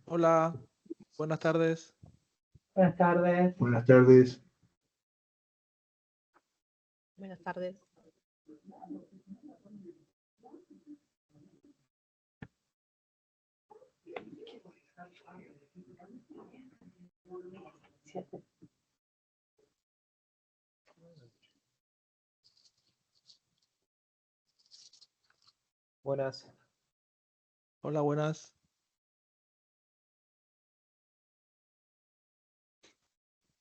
Hola, buenas tardes. Buenas tardes. Buenas tardes. Buenas tardes. Buenas. Hola, buenas.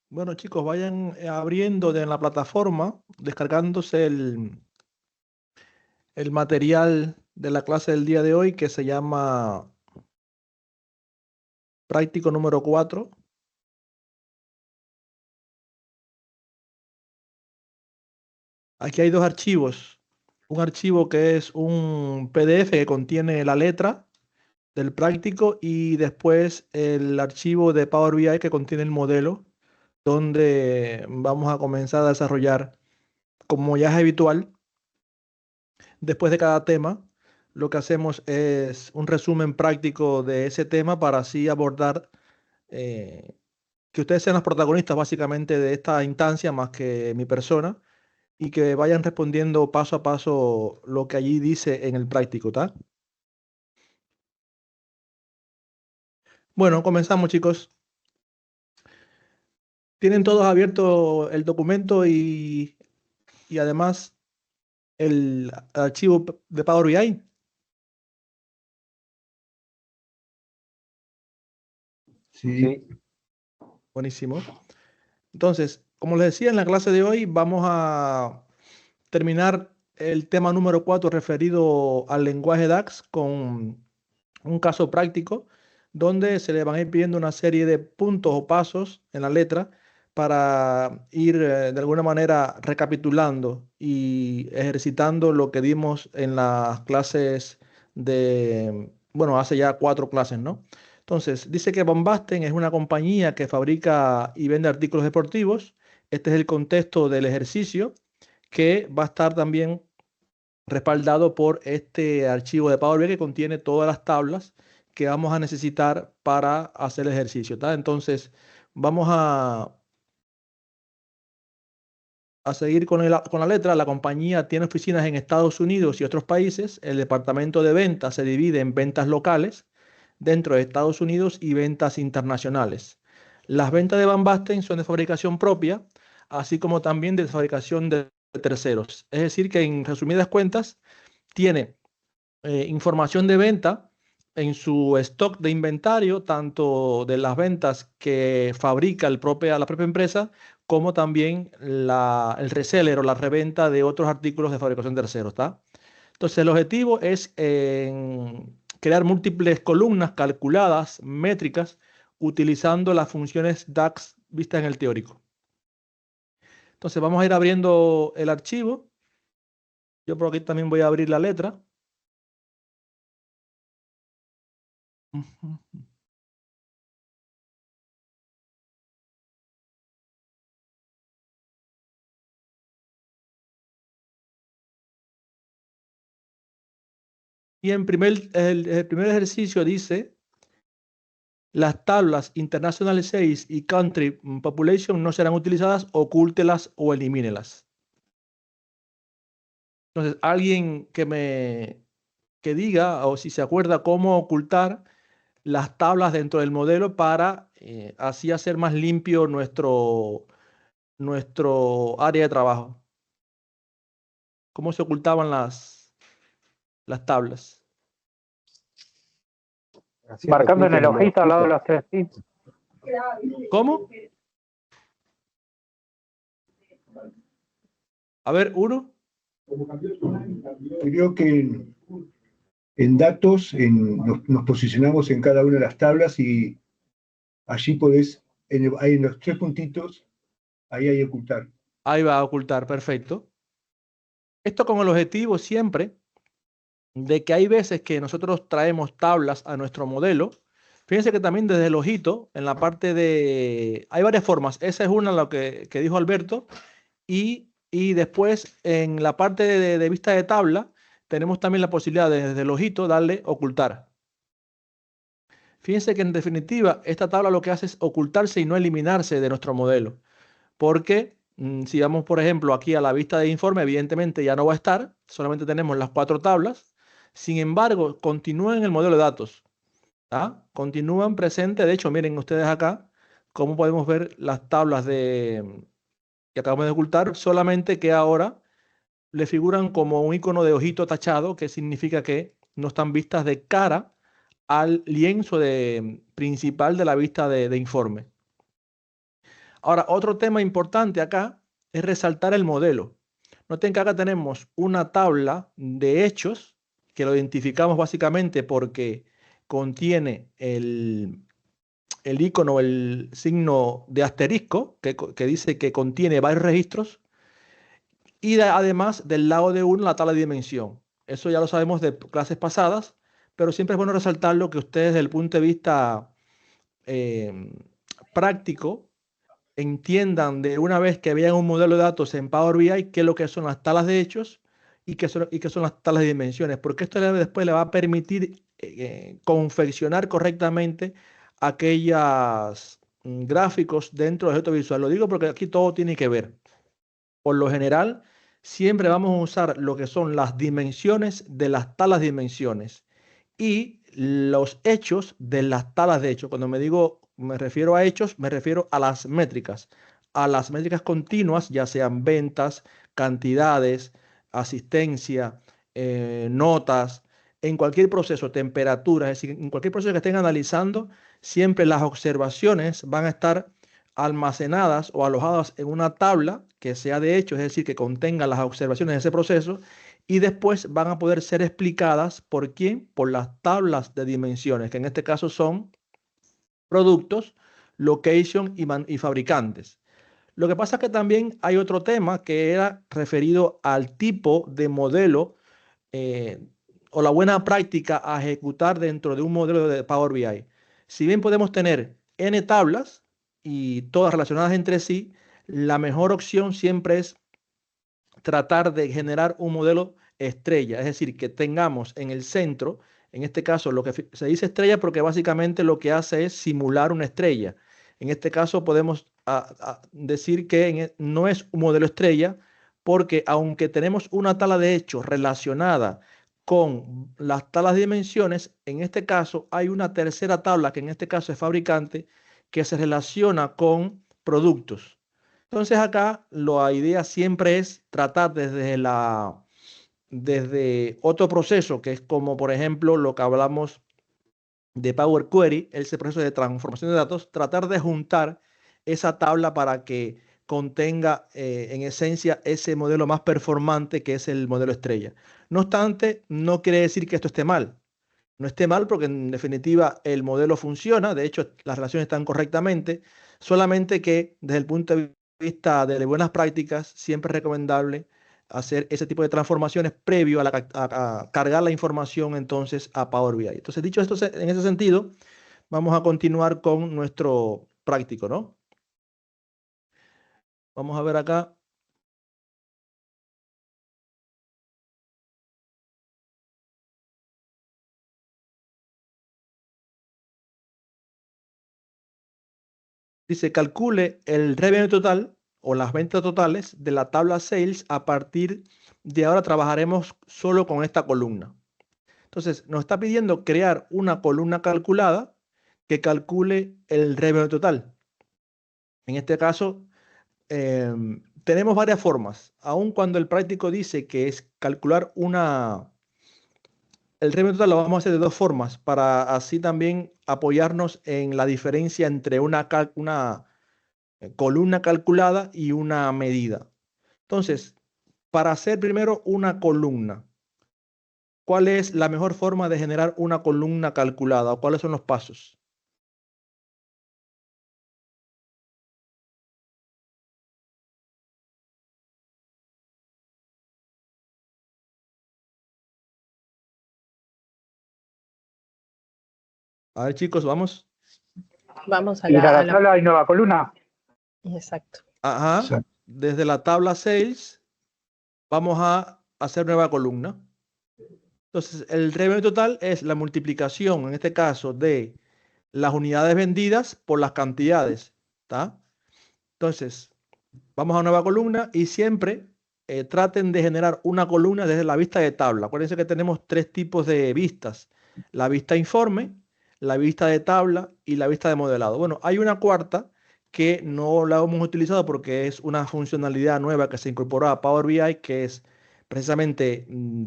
Bueno, chicos, vayan abriendo en la plataforma, descargándose el material de la clase del día de hoy que se llama Práctico número 4. Aquí hay dos archivos. Un archivo que es un PDF que contiene la letra del práctico y después el archivo de Power BI que contiene el modelo donde vamos a comenzar a desarrollar, como ya es habitual, después de cada tema, lo que hacemos es un resumen práctico de ese tema para así abordar, que ustedes sean los protagonistas básicamente de esta instancia más que mi persona y que vayan respondiendo paso a paso lo que allí dice en el práctico, ¿tá? Bueno, comenzamos, chicos. Tienen todos abierto el documento y además el archivo de Power BI. Sí. Buenísimo. Entonces, como les decía, en la clase de hoy vamos a terminar el tema número 4 referido al lenguaje DAX con un caso práctico donde se le van a ir pidiendo una serie de puntos o pasos en la letra para ir de alguna manera recapitulando y ejercitando lo que dimos en las clases de, bueno, hace ya 4 clases, ¿no? Entonces, dice que Van Basten es una compañía que fabrica y vende artículos deportivos. Este es el contexto del ejercicio que va a estar también respaldado por este archivo de Power BI que contiene todas las tablas que vamos a necesitar para hacer el ejercicio, ¿tá? Entonces, vamos a seguir con la letra. La compañía tiene oficinas en Estados Unidos y otros países. El departamento de ventas se divide en ventas locales dentro de Estados Unidos y ventas internacionales. Las ventas de Van Basten son de fabricación propia, así como también de fabricación de terceros. Es decir, que en resumidas cuentas, tiene información de venta en su stock de inventario, tanto de las ventas que fabrica la propia empresa, como también el reseller o la reventa de otros artículos de fabricación de terceros, ¿tá? Entonces, el objetivo es crear múltiples columnas calculadas, métricas, utilizando las funciones DAX vistas en el teórico. Entonces, vamos a ir abriendo el archivo. Yo por aquí también voy a abrir la letra. Y el primer ejercicio dice, las tablas International Sales y Country Population no serán utilizadas, ocúltelas o elimínelas. Entonces, alguien que diga o si se acuerda cómo ocultar las tablas dentro del modelo para así hacer más limpio nuestro área de trabajo. ¿Cómo se ocultaban las tablas? Marcando en el ojito al lado de los 3 tips. ¿Cómo? A ver, uno. Creo que en datos nos posicionamos en cada una de las tablas y allí podés, ahí en los 3 puntitos, ahí hay ocultar. Ahí va a ocultar, perfecto. Esto con el objetivo siempre de que hay veces que nosotros traemos tablas a nuestro modelo. Fíjense que también desde el ojito, en la parte de... Hay varias formas. Esa es una, lo que dijo Alberto. Y después en la parte de vista de tabla, tenemos también la posibilidad de, desde el ojito, darle ocultar. Fíjense que en definitiva esta tabla lo que hace es ocultarse y no eliminarse de nuestro modelo. Porque si vamos, por ejemplo, aquí a la vista de informe, evidentemente ya no va a estar, solamente tenemos las 4 tablas. Sin embargo, continúan en el modelo de datos. ¿Ah? Continúan presentes. De hecho, miren ustedes acá cómo podemos ver las tablas que acabamos de ocultar, solamente que ahora le figuran como un icono de ojito tachado, que significa que no están vistas de cara al lienzo principal de la vista de informe. Ahora, otro tema importante acá es resaltar el modelo. Noten que acá tenemos una tabla de hechos que lo identificamos básicamente porque contiene el icono, el signo de asterisco que dice que contiene varios registros y además del lado de 1 la tabla de dimensión. Eso ya lo sabemos de clases pasadas, pero siempre es bueno resaltarlo que ustedes desde el punto de vista práctico entiendan de una vez que vean un modelo de datos en Power BI qué es lo que son las tablas de hechos y qué son las tablas de dimensiones, porque esto después le va a permitir confeccionar correctamente aquellos gráficos dentro del objeto visual. Lo digo porque aquí todo tiene que ver. Por lo general, siempre vamos a usar lo que son las dimensiones de las tablas de dimensiones y los hechos de las tablas de hechos. Cuando me refiero a hechos, me refiero a las métricas continuas, ya sean ventas, cantidades, asistencia, notas, en cualquier proceso, temperatura, es decir, en cualquier proceso que estén analizando, siempre las observaciones van a estar almacenadas o alojadas en una tabla que sea de hechos, es decir, que contenga las observaciones de ese proceso, y después van a poder ser explicadas por quién, por las tablas de dimensiones, que en este caso son productos, location y fabricantes. Lo que pasa es que también hay otro tema que era referido al tipo de modelo o la buena práctica a ejecutar dentro de un modelo de Power BI. Si bien podemos tener N tablas y todas relacionadas entre sí, la mejor opción siempre es tratar de generar un modelo estrella, es decir, que tengamos en el centro, en este caso lo que se dice estrella porque básicamente lo que hace es simular una estrella. En este caso podemos decir que no es un modelo estrella porque aunque tenemos una tabla de hechos relacionada con las tablas de dimensiones, en este caso hay una tercera tabla que en este caso es fabricante que se relaciona con productos. Entonces acá la idea siempre es tratar desde otro proceso, que es como por ejemplo lo que hablamos de Power Query, ese proceso de transformación de datos, tratar de juntar esa tabla para que contenga en esencia ese modelo más performante que es el modelo estrella. No obstante, no quiere decir que esto esté mal. No esté mal porque en definitiva el modelo funciona, de hecho las relaciones están correctamente, solamente que desde el punto de vista de buenas prácticas siempre es recomendable hacer ese tipo de transformaciones previo a cargar la información entonces a Power BI. Entonces, dicho esto, en ese sentido, vamos a continuar con nuestro práctico, ¿no? Vamos a ver acá. Dice, calcule el revenue total o las ventas totales de la tabla sales. A partir de ahora trabajaremos solo con esta columna. Entonces, nos está pidiendo crear una columna calculada que calcule el revenue total. En este caso, tenemos varias formas. Aun cuando el práctico dice que es calcular el revenue total, lo vamos a hacer de dos formas para así también apoyarnos en la diferencia entre una columna calculada y una medida. Entonces, para hacer primero una columna, ¿cuál es la mejor forma de generar una columna calculada o cuáles son los pasos? A ver, chicos, vamos. Vamos a Ir a la, la tabla y nueva columna. Exacto. Ajá. Exacto. Desde la tabla sales vamos a hacer nueva columna. Entonces, el revenue total es la multiplicación, en este caso, de las unidades vendidas por las cantidades, ¿está? Entonces, vamos a una nueva columna y siempre traten de generar una columna desde la vista de tabla. Acuérdense que tenemos tres tipos de vistas: la vista informe, la vista de tabla y la vista de modelado. Bueno, hay una cuarta que no la hemos utilizado porque es una funcionalidad nueva que se incorporó a Power BI, que es precisamente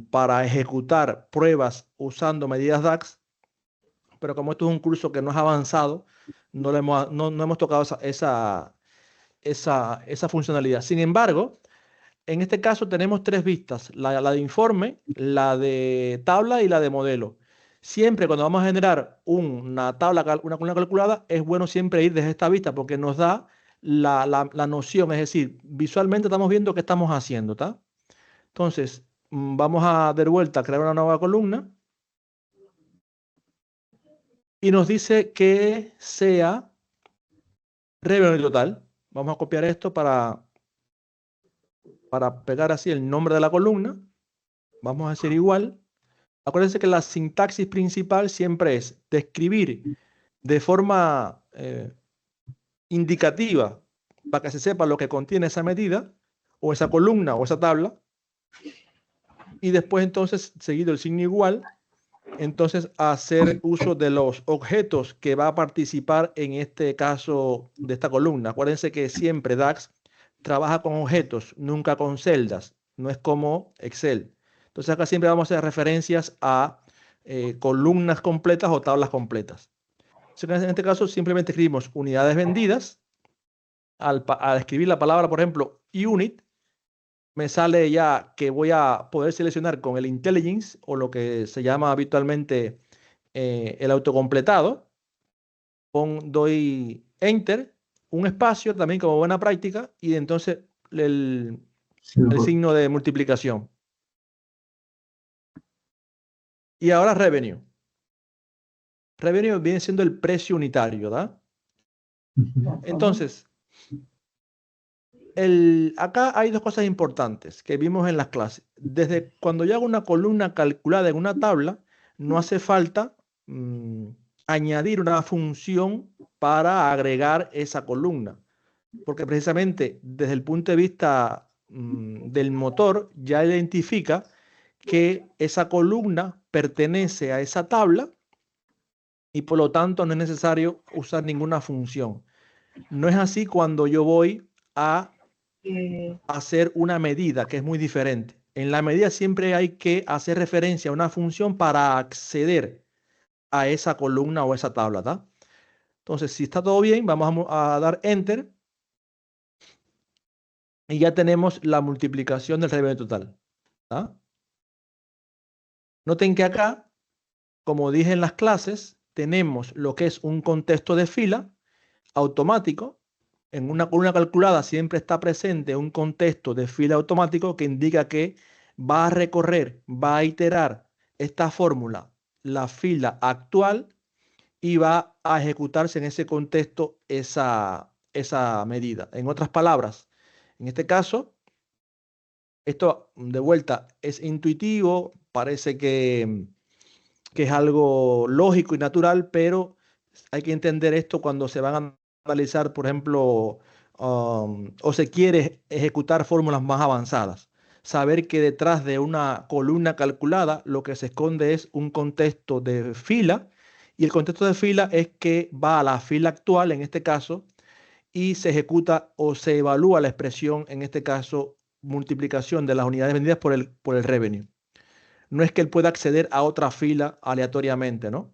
para ejecutar pruebas usando medidas DAX, pero como esto es un curso que no es avanzado, no hemos tocado esa funcionalidad. Sin embargo, en este caso tenemos tres vistas: la de informe, la de tabla y la de modelo. Siempre cuando vamos a generar una columna calculada, es bueno siempre ir desde esta vista porque nos da la noción, es decir, visualmente estamos viendo qué estamos haciendo, ¿está? Entonces, vamos a dar vuelta a crear una nueva columna y nos dice que sea revenue total. Vamos a copiar esto para pegar así el nombre de la columna. Vamos a hacer igual. Acuérdense que la sintaxis principal siempre es describir de forma indicativa para que se sepa lo que contiene esa medida o esa columna o esa tabla, y después entonces, seguido el signo igual, entonces hacer uso de los objetos que va a participar en este caso de esta columna. Acuérdense que siempre DAX trabaja con objetos, nunca con celdas, no es como Excel. Entonces acá siempre vamos a hacer referencias a columnas completas o tablas completas. En este caso simplemente escribimos unidades vendidas. Al escribir la palabra, por ejemplo, unit, me sale ya que voy a poder seleccionar con el IntelliJINX, o lo que se llama habitualmente el autocompletado. Doy Enter, un espacio también como buena práctica, y entonces el signo de multiplicación. Y ahora revenue. Revenue viene siendo el precio unitario, ¿verdad? Entonces, acá hay dos cosas importantes que vimos en las clases. Desde cuando yo hago una columna calculada en una tabla, no hace falta añadir una función para agregar esa columna, porque precisamente desde el punto de vista del motor ya identifica que esa columna pertenece a esa tabla y por lo tanto no es necesario usar ninguna función. No es así cuando yo voy a hacer una medida, que es muy diferente. En la medida siempre hay que hacer referencia a una función para acceder a esa columna o esa tabla, ¿tá? Entonces, si está todo bien, vamos a dar Enter y ya tenemos la multiplicación del revenue total, ¿tá? Noten que acá, como dije en las clases, tenemos lo que es un contexto de fila automático. En una columna calculada siempre está presente un contexto de fila automático que indica que va a recorrer, va a iterar esta fórmula, la fila actual, y va a ejecutarse en ese contexto esa medida. En otras palabras, en este caso, esto de vuelta es intuitivo, parece que es algo lógico y natural, pero hay que entender esto cuando se van a analizar, por ejemplo, o se quiere ejecutar fórmulas más avanzadas. Saber que detrás de una columna calculada lo que se esconde es un contexto de fila, y el contexto de fila es que va a la fila actual, en este caso, y se ejecuta o se evalúa la expresión, en este caso, multiplicación de las unidades vendidas por el revenue. No es que él pueda acceder a otra fila aleatoriamente, ¿no?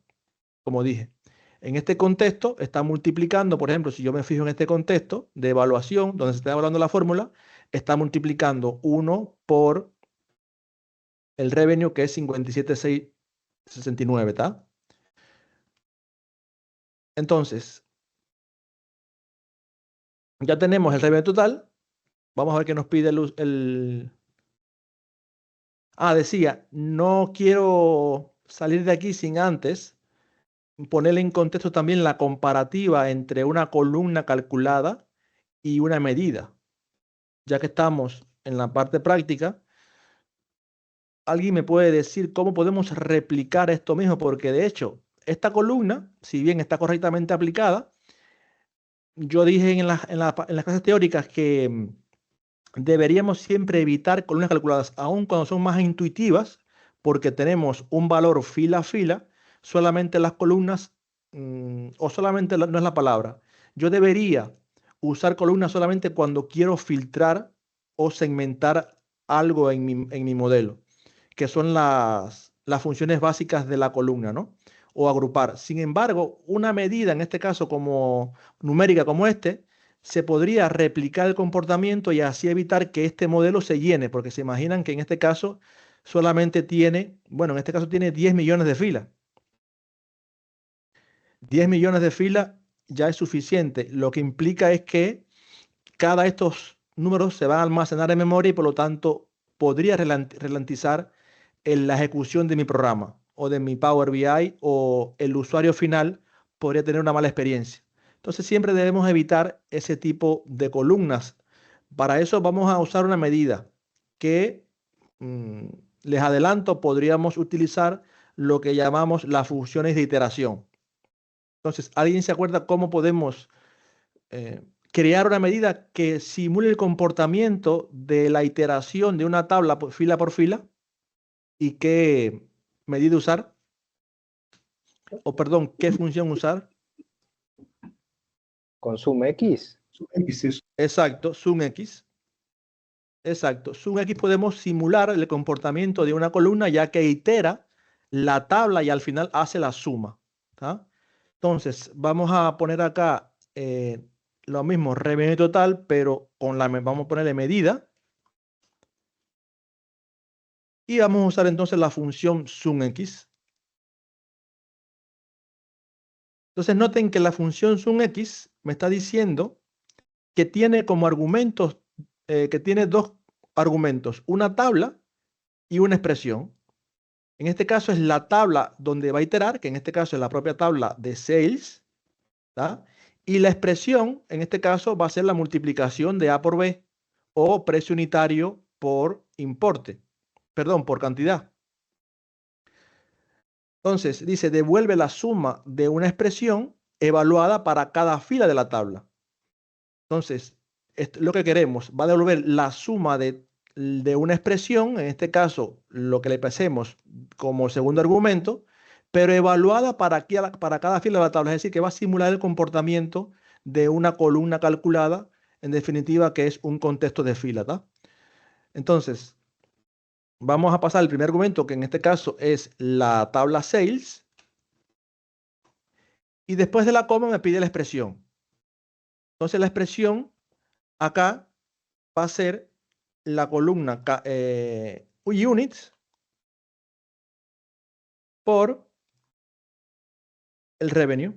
Como dije. En este contexto está multiplicando, por ejemplo, si yo me fijo en este contexto de evaluación, donde se está evaluando la fórmula, está multiplicando 1 por el revenue, que es 57,669, ¿está? Entonces, ya tenemos el revenue total. Vamos a ver qué nos pide decía, no quiero salir de aquí sin antes ponerle en contexto también la comparativa entre una columna calculada y una medida. Ya que estamos en la parte práctica, alguien me puede decir cómo podemos replicar esto mismo, porque de hecho, esta columna, si bien está correctamente aplicada, yo dije en las clases teóricas que deberíamos siempre evitar columnas calculadas, aun cuando son más intuitivas, porque tenemos un valor fila a fila, solamente las columnas, o solamente no es la palabra. Yo debería usar columnas solamente cuando quiero filtrar o segmentar algo en mi modelo, que son las funciones básicas de la columna, ¿no? O agrupar. Sin embargo, una medida, en este caso como numérica como se podría replicar el comportamiento y así evitar que este modelo se llene, porque se imaginan que en este caso solamente tiene, bueno, en este caso tiene 10 millones de filas. 10 millones de filas ya es suficiente. Lo que implica es que cada de estos números se van a almacenar en memoria y por lo tanto podría ralentizar en la ejecución de mi programa o de mi Power BI, o el usuario final podría tener una mala experiencia. Entonces siempre debemos evitar ese tipo de columnas. Para eso vamos a usar una medida que, mm, les adelanto, podríamos utilizar lo que llamamos las funciones de iteración. Entonces, ¿alguien se acuerda cómo podemos crear una medida que simule el comportamiento de la iteración de una tabla fila por fila? ¿Y qué medida usar? O perdón, ¿qué función usar? Con SumX. Exacto, SumX. Exacto, SumX podemos simular el comportamiento de una columna ya que itera la tabla y al final hace la suma. ¿Tá? Entonces, vamos a poner acá lo mismo, revenue total, pero vamos a ponerle medida. Y vamos a usar entonces la función SumX. Entonces, noten que la función SumX me está diciendo que tiene como argumentos, que tiene dos argumentos, una tabla y una expresión. En este caso es la tabla donde va a iterar, que en este caso es la propia tabla de sales, ¿tá? Y la expresión, en este caso, va a ser la multiplicación de A por B o precio unitario por importe, perdón, por cantidad. Entonces, dice, devuelve la suma de una expresión evaluada para cada fila de la tabla. Entonces, lo que queremos, va a devolver la suma de una expresión, en este caso, lo que le pasemos como segundo argumento, pero evaluada para cada fila de la tabla. Es decir, que va a simular el comportamiento de una columna calculada, en definitiva, que es un contexto de fila, ¿tá? Entonces, vamos a pasar al primer argumento, que en este caso es la tabla sales. Y después de la coma me pide la expresión. Entonces, la expresión acá va a ser la columna units por el revenue.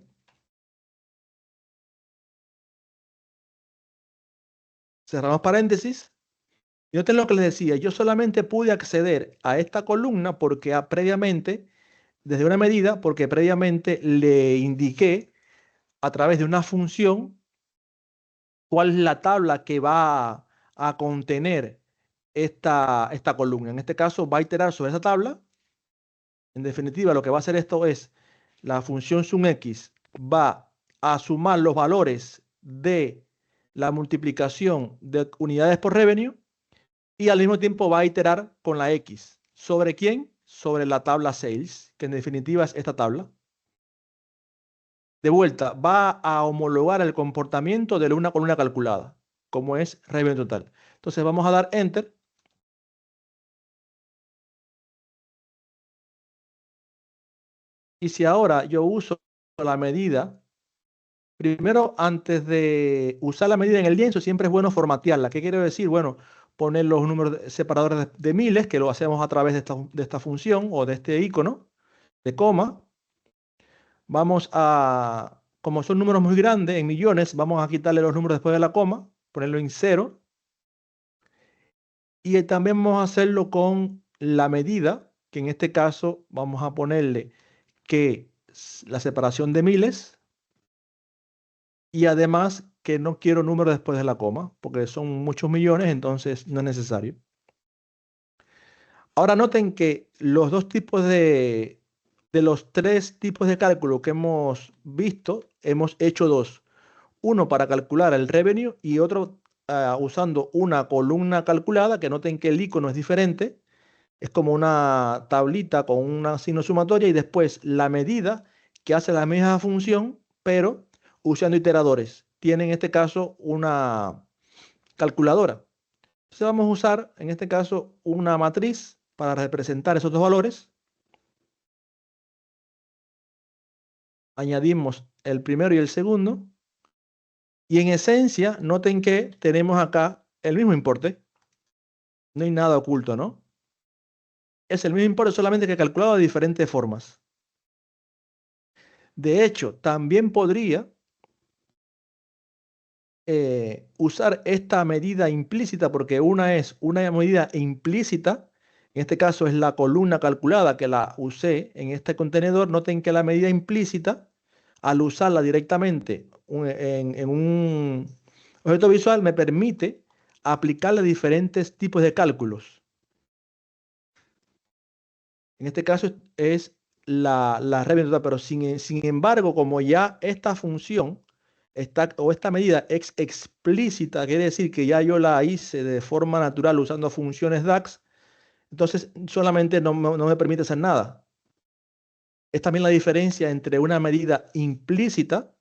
Cerramos paréntesis. Y noten lo que les decía, yo solamente pude acceder a esta columna porque previamente, desde una medida, porque previamente le indiqué a través de una función cuál es la tabla que va a contener esta columna. En este caso va a iterar sobre esa tabla. En definitiva, lo que va a hacer esto es la función SumX va a sumar los valores de la multiplicación de unidades por revenue y al mismo tiempo va a iterar con la X. ¿Sobre quién? Sobre la tabla sales, que en definitiva es esta tabla. De vuelta, va a homologar el comportamiento de una columna calculada, como es revenue total. Entonces vamos a dar Enter. Y si ahora yo uso la medida, primero, antes de usar la medida en el lienzo, siempre es bueno formatearla. ¿Qué quiero decir? Bueno, poner los números separadores de miles, que lo hacemos a través de esta función o de este icono de coma. Vamos a, como son números muy grandes, en millones, vamos a quitarle los números después de la coma, ponerlo en 0. Y también vamos a hacerlo con la medida, que en este caso vamos a ponerle que la separación de miles. Y además que no quiero números después de la coma, porque son muchos millones, entonces no es necesario. Ahora noten que los dos tipos de los tres tipos de cálculo que hemos visto, hemos hecho dos. Uno para calcular el revenue y otro usando una columna calculada, que noten que el icono es diferente. Es como una tablita con una signo sumatoria y después la medida que hace la misma función, pero usando iteradores. Tiene en este caso una calculadora. Entonces vamos a usar en este caso una matriz para representar esos dos valores. Añadimos el primero y el segundo. Y en esencia, noten que tenemos acá el mismo importe. No hay nada oculto, ¿no? Es el mismo importe, solamente que calculado de diferentes formas. De hecho, también podría usar esta medida implícita, porque una es una medida implícita, en este caso es la columna calculada que la usé en este contenedor. Noten que la medida implícita, al usarla directamente en un objeto visual, me permite aplicarle diferentes tipos de cálculos. En este caso es la revenue total, pero sin embargo, como ya esta función o esta medida es explícita, quiere decir que ya yo la hice de forma natural usando funciones DAX, entonces solamente no me permite hacer nada. Es también la diferencia entre una medida implícita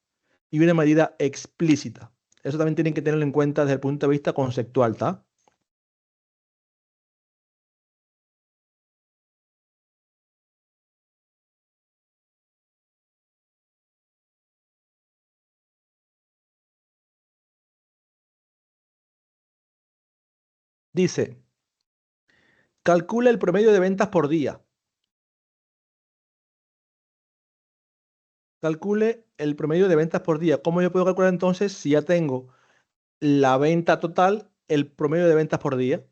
y una medida explícita. Eso también tienen que tenerlo en cuenta desde el punto de vista conceptual, ¿tá? Dice, calcula el promedio de ventas por día. Calcule el promedio de ventas por día. ¿Cómo yo puedo calcular entonces si ya tengo la venta total, el promedio de ventas por día?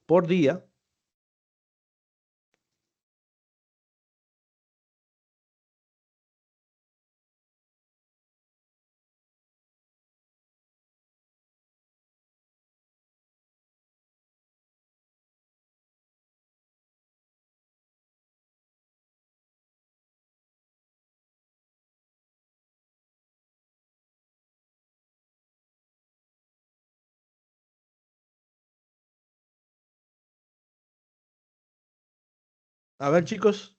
Por día. A ver, chicos.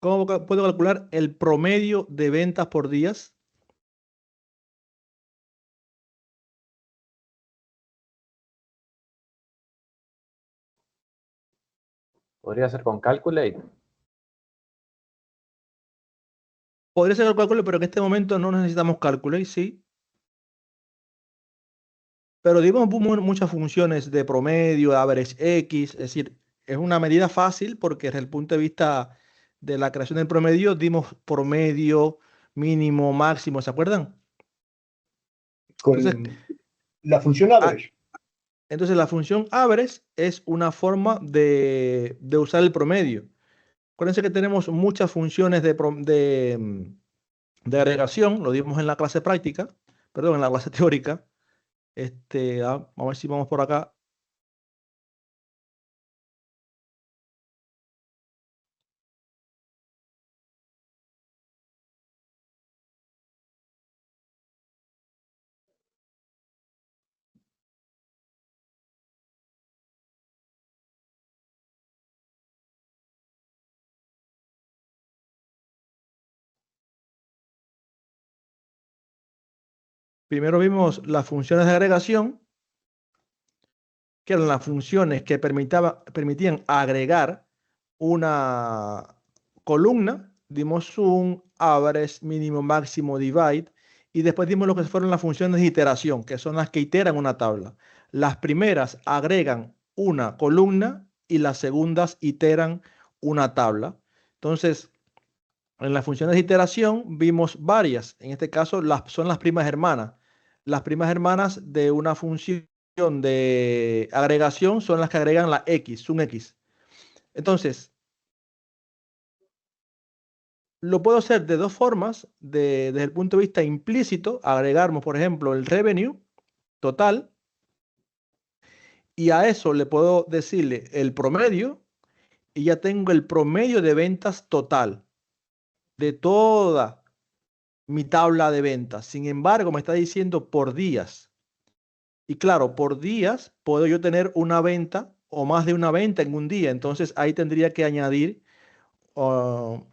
¿Cómo puedo calcular el promedio de ventas por días? Podría ser con Calculate. Podría ser el cálculo, pero en este momento no necesitamos cálculo, sí. Pero dimos muchas funciones de promedio, de average X, es decir, es una medida fácil porque desde el punto de vista de la creación del promedio dimos promedio, mínimo, máximo, ¿se acuerdan? Con Entonces, la función average. entonces la función average es una forma de usar el promedio. Acuérdense que tenemos muchas funciones de agregación, lo dimos en la clase práctica, perdón, en la clase teórica. Vamos a ver si vamos por acá. Primero vimos las funciones de agregación, que eran las funciones que permitían agregar una columna. Dimos un average, mínimo, máximo, divide. Y después dimos lo que fueron las funciones de iteración, que son las que iteran una tabla. Las primeras agregan una columna y las segundas iteran una tabla. Entonces, en las funciones de iteración vimos varias. En este caso son las primas hermanas. Las primas hermanas de una función de agregación son las que agregan la X, un X. Entonces, Lo puedo hacer de dos formas, desde el punto de vista implícito, agregamos, por ejemplo, el revenue total, y a eso le puedo decirle el promedio, y ya tengo el promedio de ventas total de toda mi tabla de ventas. Sin embargo, me está diciendo por días. Y claro, por días puedo yo tener una venta o más de una venta en un día. Entonces ahí tendría que añadir una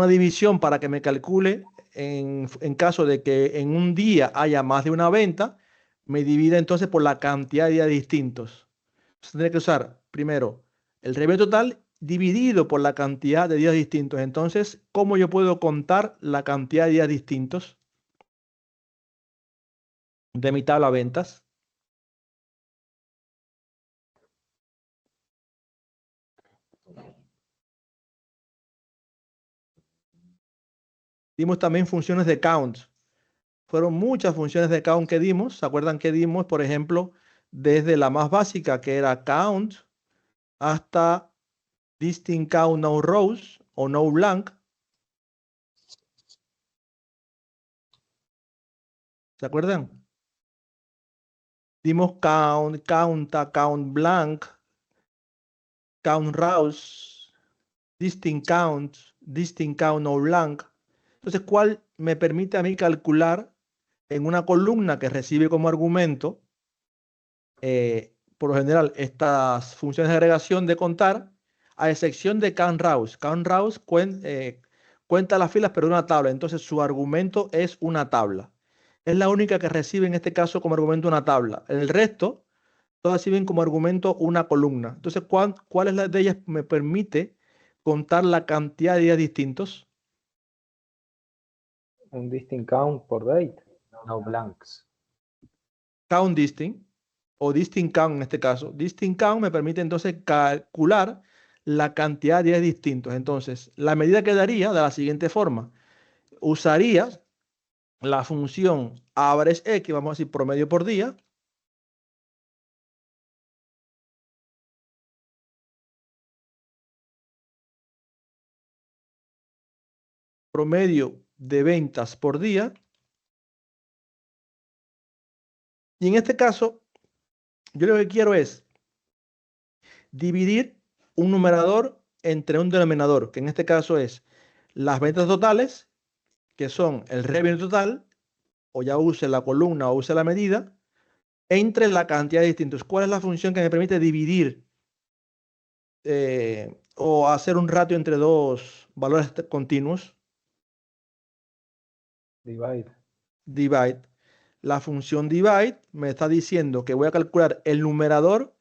división para que me calcule en caso de que en un día haya más de una venta, me divida entonces por la cantidad de días distintos. Entonces, tendría que usar primero el revenue total dividido por la cantidad de días distintos. Entonces, ¿cómo yo puedo contar la cantidad de días distintos de mi tabla de ventas? Dimos también funciones de count. Fueron muchas funciones de count que dimos. ¿Se acuerdan que dimos, por ejemplo, desde la más básica, que era count, hasta distinct count no rows o no blank? ¿Se acuerdan? Dimos count, counta, count blank, count rows, distinct count no blank. Entonces, ¿cuál me permite a mí calcular en una columna que recibe como argumento, por lo general, estas funciones de agregación de contar, a excepción de count rows? Count rows cuenta las filas, pero una tabla. Entonces, su argumento es una tabla. Es la única que recibe en este caso como argumento una tabla. El resto, todas reciben como argumento una columna. Entonces, ¿cuál de ellas me permite contar la cantidad de días distintos? Un distinct count por date, no blanks. Count distinct o distinct count en este caso. Distinct count me permite entonces calcular la cantidad de días distintos. Entonces, la medida quedaría de la siguiente forma. Usaría la función average x, vamos a decir promedio por día, promedio de ventas por día. Y en este caso, yo lo que quiero es dividir un numerador entre un denominador, que en este caso es las ventas totales, que son el revenue total, o ya use la columna o use la medida, entre la cantidad de distintos. ¿Cuál es la función que me permite dividir o hacer un ratio entre dos valores continuos? Divide. Divide. La función divide me está diciendo que voy a calcular el numerador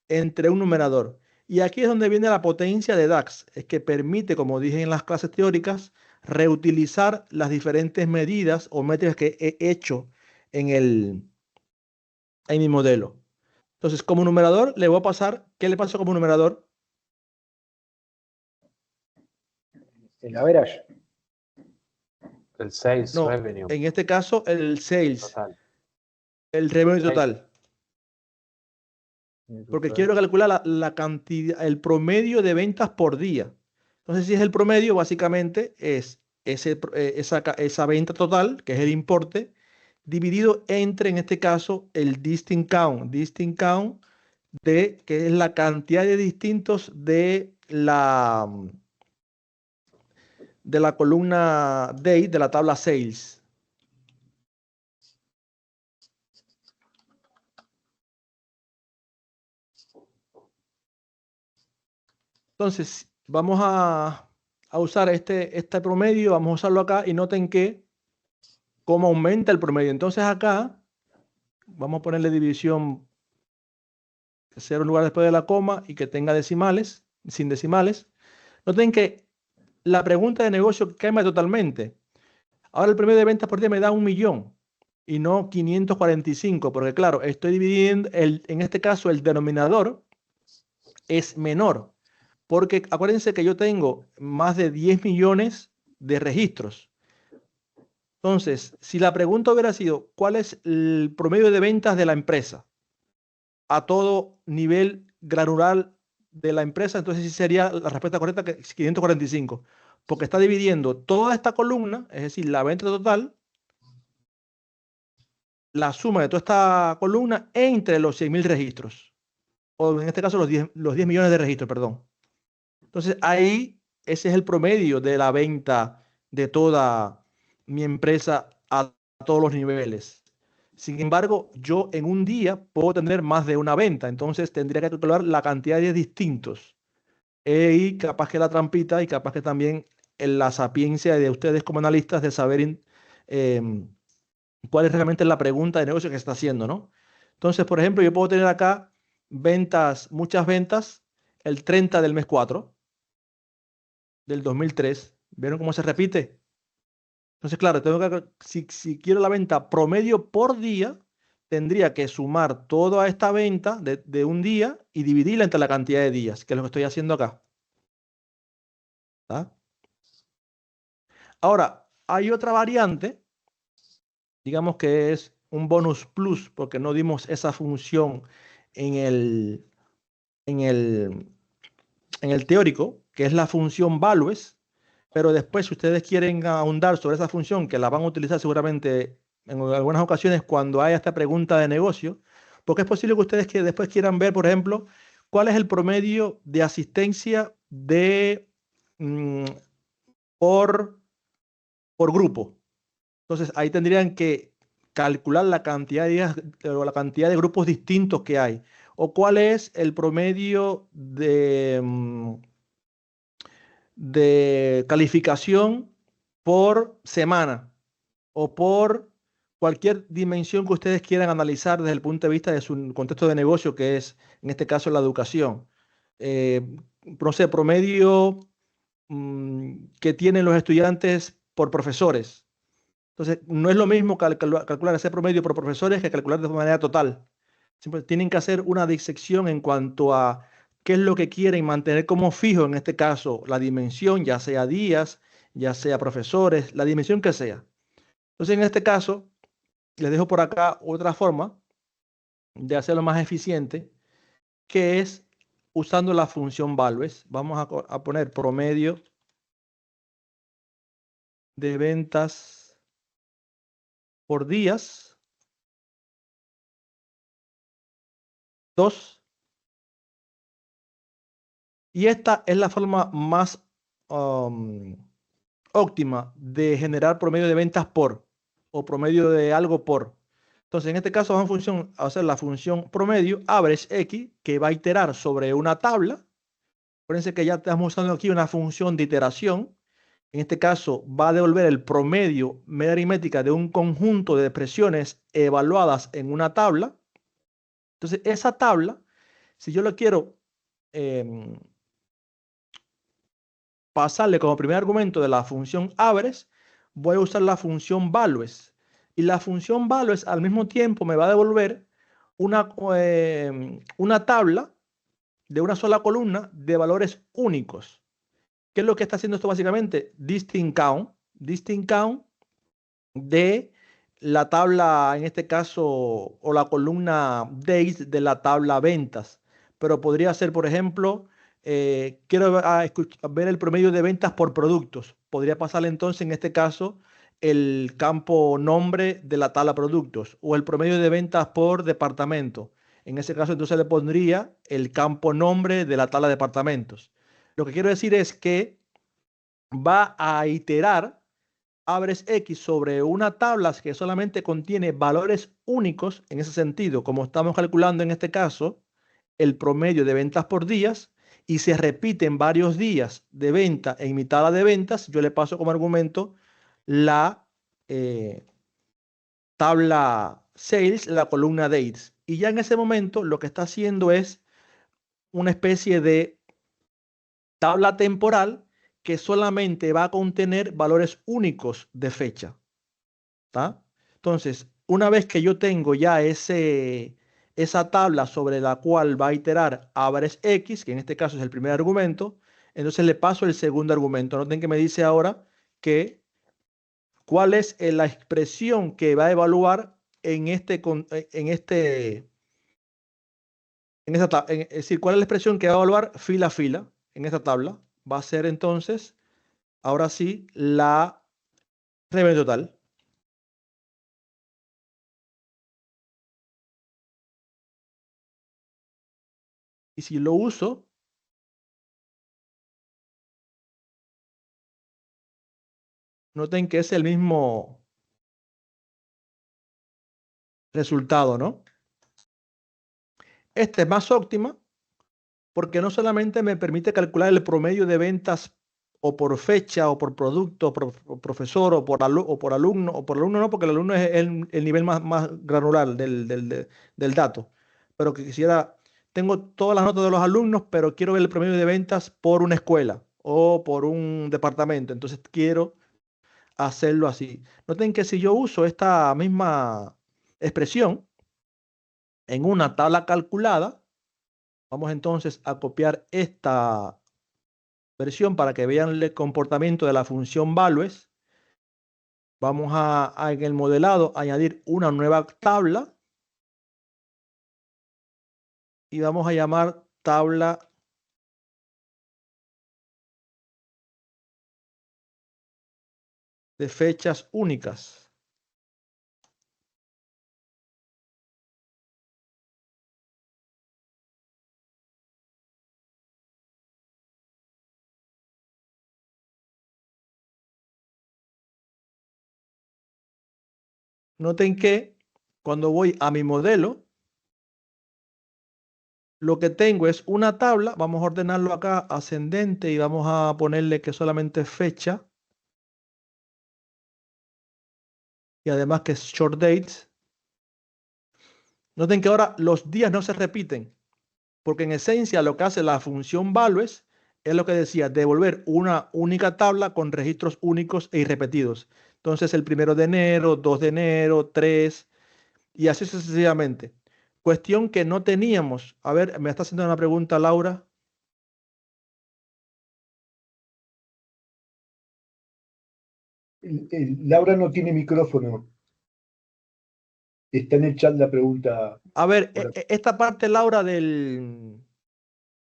entre un numerador. Y aquí es donde viene la potencia de DAX. Es que permite, como dije en las clases teóricas, reutilizar las diferentes medidas o métricas que he hecho en mi modelo. Entonces, como numerador, le voy a pasar, ¿qué le paso como numerador? El average. El sales No, revenue en este caso, el sales, total. el revenue Sales. total. Porque quiero calcular la cantidad, el promedio de ventas por día. Entonces, si es el promedio, básicamente es esa venta total, que es el importe, dividido entre, en este caso, el distinct count. Distinct count, que es la cantidad de distintos de la columna date, de la tabla sales. Entonces, vamos a usar este promedio, vamos a usarlo acá y noten que cómo aumenta el promedio. Entonces acá, vamos a ponerle división 0 en lugar después de la coma y que tenga decimales, sin decimales. Noten que la pregunta de negocio cambia totalmente. Ahora el promedio de ventas por día me da 1 millón y no 545, porque claro, estoy dividiendo, en este caso el denominador es menor. Porque acuérdense que yo tengo más de 10 millones de registros. Entonces, si la pregunta hubiera sido, ¿cuál es el promedio de ventas de la empresa a todo nivel granular de la empresa? Entonces sí sería la respuesta correcta, que es 545. porque está dividiendo toda esta columna, es decir, la venta total, la suma de toda esta columna entre los 100.000 registros, o en este caso los 10 millones de registros, perdón. Entonces ahí ese es el promedio de la venta de toda mi empresa a todos los niveles. Sin embargo, yo en un día puedo tener más de una venta, entonces tendría que calcular la cantidad de días distintos. Y capaz que la trampita y capaz que también la sapiencia de ustedes como analistas de saber cuál es realmente la pregunta de negocio que se está haciendo, ¿no? Entonces, por ejemplo, yo puedo tener acá ventas, muchas ventas, el 30 del mes 4 del 2003. ¿Vieron cómo se repite? Entonces, claro, tengo que, si quiero la venta promedio por día, tendría que sumar toda esta venta de un día y dividirla entre la cantidad de días, que es lo que estoy haciendo acá. ¿Tá? Ahora, hay otra variante, digamos que es un bonus plus, porque no dimos esa función en el, en el, en el teórico, que es la función values, pero después si ustedes quieren ahondar sobre esa función, que la van a utilizar seguramente en algunas ocasiones cuando haya esta pregunta de negocio, porque es posible que ustedes que después quieran ver, por ejemplo, cuál es el promedio de asistencia de por grupo. Entonces ahí tendrían que calcular la cantidad de días o la cantidad de grupos distintos que hay. O cuál es el promedio de calificación por semana o por cualquier dimensión que ustedes quieran analizar desde el punto de vista de su contexto de negocio, que es en este caso la educación. No sé, promedio que tienen los estudiantes por profesores. Entonces, no es lo mismo calcular ese promedio por profesores que calcular de manera total. Siempre tienen que hacer una disección en cuanto a qué es lo que quieren mantener como fijo, en este caso, la dimensión, ya sea días, ya sea profesores, la dimensión que sea. Entonces, en este caso, les dejo por acá otra forma de hacerlo más eficiente, que es usando la función values. Vamos a poner promedio de ventas por días. 2. Y esta es la forma más óptima de generar promedio de ventas por o promedio de algo por. Entonces, en este caso vamos a hacer la función promedio average x, que va a iterar sobre una tabla. Acuérdense que ya estamos usando aquí una función de iteración. En este caso va a devolver el promedio media aritmética de un conjunto de expresiones evaluadas en una tabla. Entonces, esa tabla, si yo la quiero pasarle como primer argumento de la función average, voy a usar la función values. Y la función values al mismo tiempo me va a devolver una tabla de una sola columna de valores únicos. ¿Qué es lo que está haciendo esto básicamente? Distinct count de la tabla, en este caso, o la columna days de la tabla ventas. Pero podría ser, por ejemplo, quiero ver el promedio de ventas por productos. Podría pasarle entonces, en este caso, el campo nombre de la tabla productos o el promedio de ventas por departamento. En ese caso, entonces le pondría el campo nombre de la tabla de departamentos. Lo que quiero decir es que va a iterar average x sobre una tabla que solamente contiene valores únicos en ese sentido, como estamos calculando en este caso el promedio de ventas por días y se repiten varios días de venta en mi tabla de ventas, yo le paso como argumento la tabla sales, la columna dates. Y ya en ese momento lo que está haciendo es una especie de tabla temporal que solamente va a contener valores únicos de fecha. ¿Tá? Entonces, una vez que yo tengo ya esa tabla sobre la cual va a iterar average x, que en este caso es el primer argumento, entonces le paso el segundo argumento. Noten que me dice ahora que cuál es la expresión que va a evaluar es decir, cuál es la expresión que va a evaluar fila a fila en esta tabla. Va a ser entonces ahora sí, la revenue total. Y si lo uso, noten que es el mismo resultado, ¿no? Este es más óptima porque no solamente me permite calcular el promedio de ventas o por fecha, o por producto, o por profesor, o por alumno, o por alumno no, porque el alumno es el nivel más granular del dato. Pero que quisiera, tengo todas las notas de los alumnos, pero quiero ver el promedio de ventas por una escuela o por un departamento. Entonces quiero hacerlo así. Noten que si yo uso esta misma expresión en una tabla calculada, vamos entonces a copiar esta versión para que vean el comportamiento de la función values. Vamos a en el modelado añadir una nueva tabla y vamos a llamar tabla de fechas únicas. Noten que cuando voy a mi modelo, lo que tengo es una tabla. Vamos a ordenarlo acá ascendente y vamos a ponerle que solamente fecha. Y además que es short dates. Noten que ahora los días no se repiten, porque en esencia lo que hace la función values es lo que decía, devolver una única tabla con registros únicos e irrepetidos. Entonces el 1 de enero, 2 de enero, 3 y así sucesivamente. Cuestión que no teníamos. A ver, me está haciendo una pregunta Laura. Laura no tiene micrófono. Está en el chat la pregunta. A ver, esta parte, Laura, de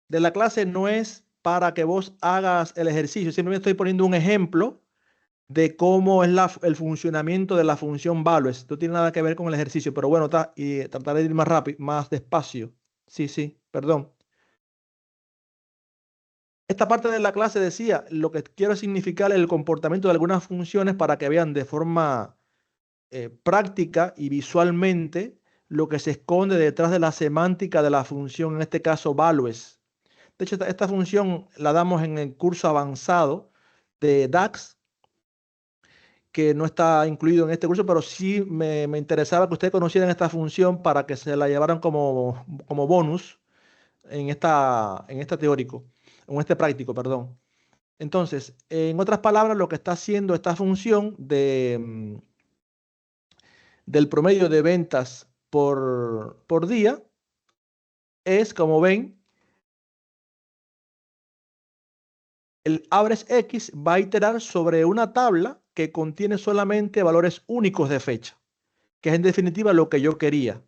la clase no es para que vos hagas el ejercicio. Simplemente estoy poniendo un ejemplo de cómo es el funcionamiento de la función values. No tiene nada que ver con el ejercicio, pero bueno, y trataré de ir más rápido, más despacio. Sí, perdón. Esta parte de la clase decía, lo que quiero significar el comportamiento de algunas funciones para que vean de forma práctica y visualmente lo que se esconde detrás de la semántica de la función, en este caso values. De hecho, esta función la damos en el curso avanzado de DAX, que no está incluido en este curso, pero sí me interesaba que ustedes conocieran esta función para que se la llevaran como bonus en este teórico, en este práctico, perdón. Entonces, en otras palabras, lo que está haciendo esta función del promedio de ventas por día es, como ven, el average X va a iterar sobre una tabla que contiene solamente valores únicos de fecha, que es en definitiva lo que yo quería.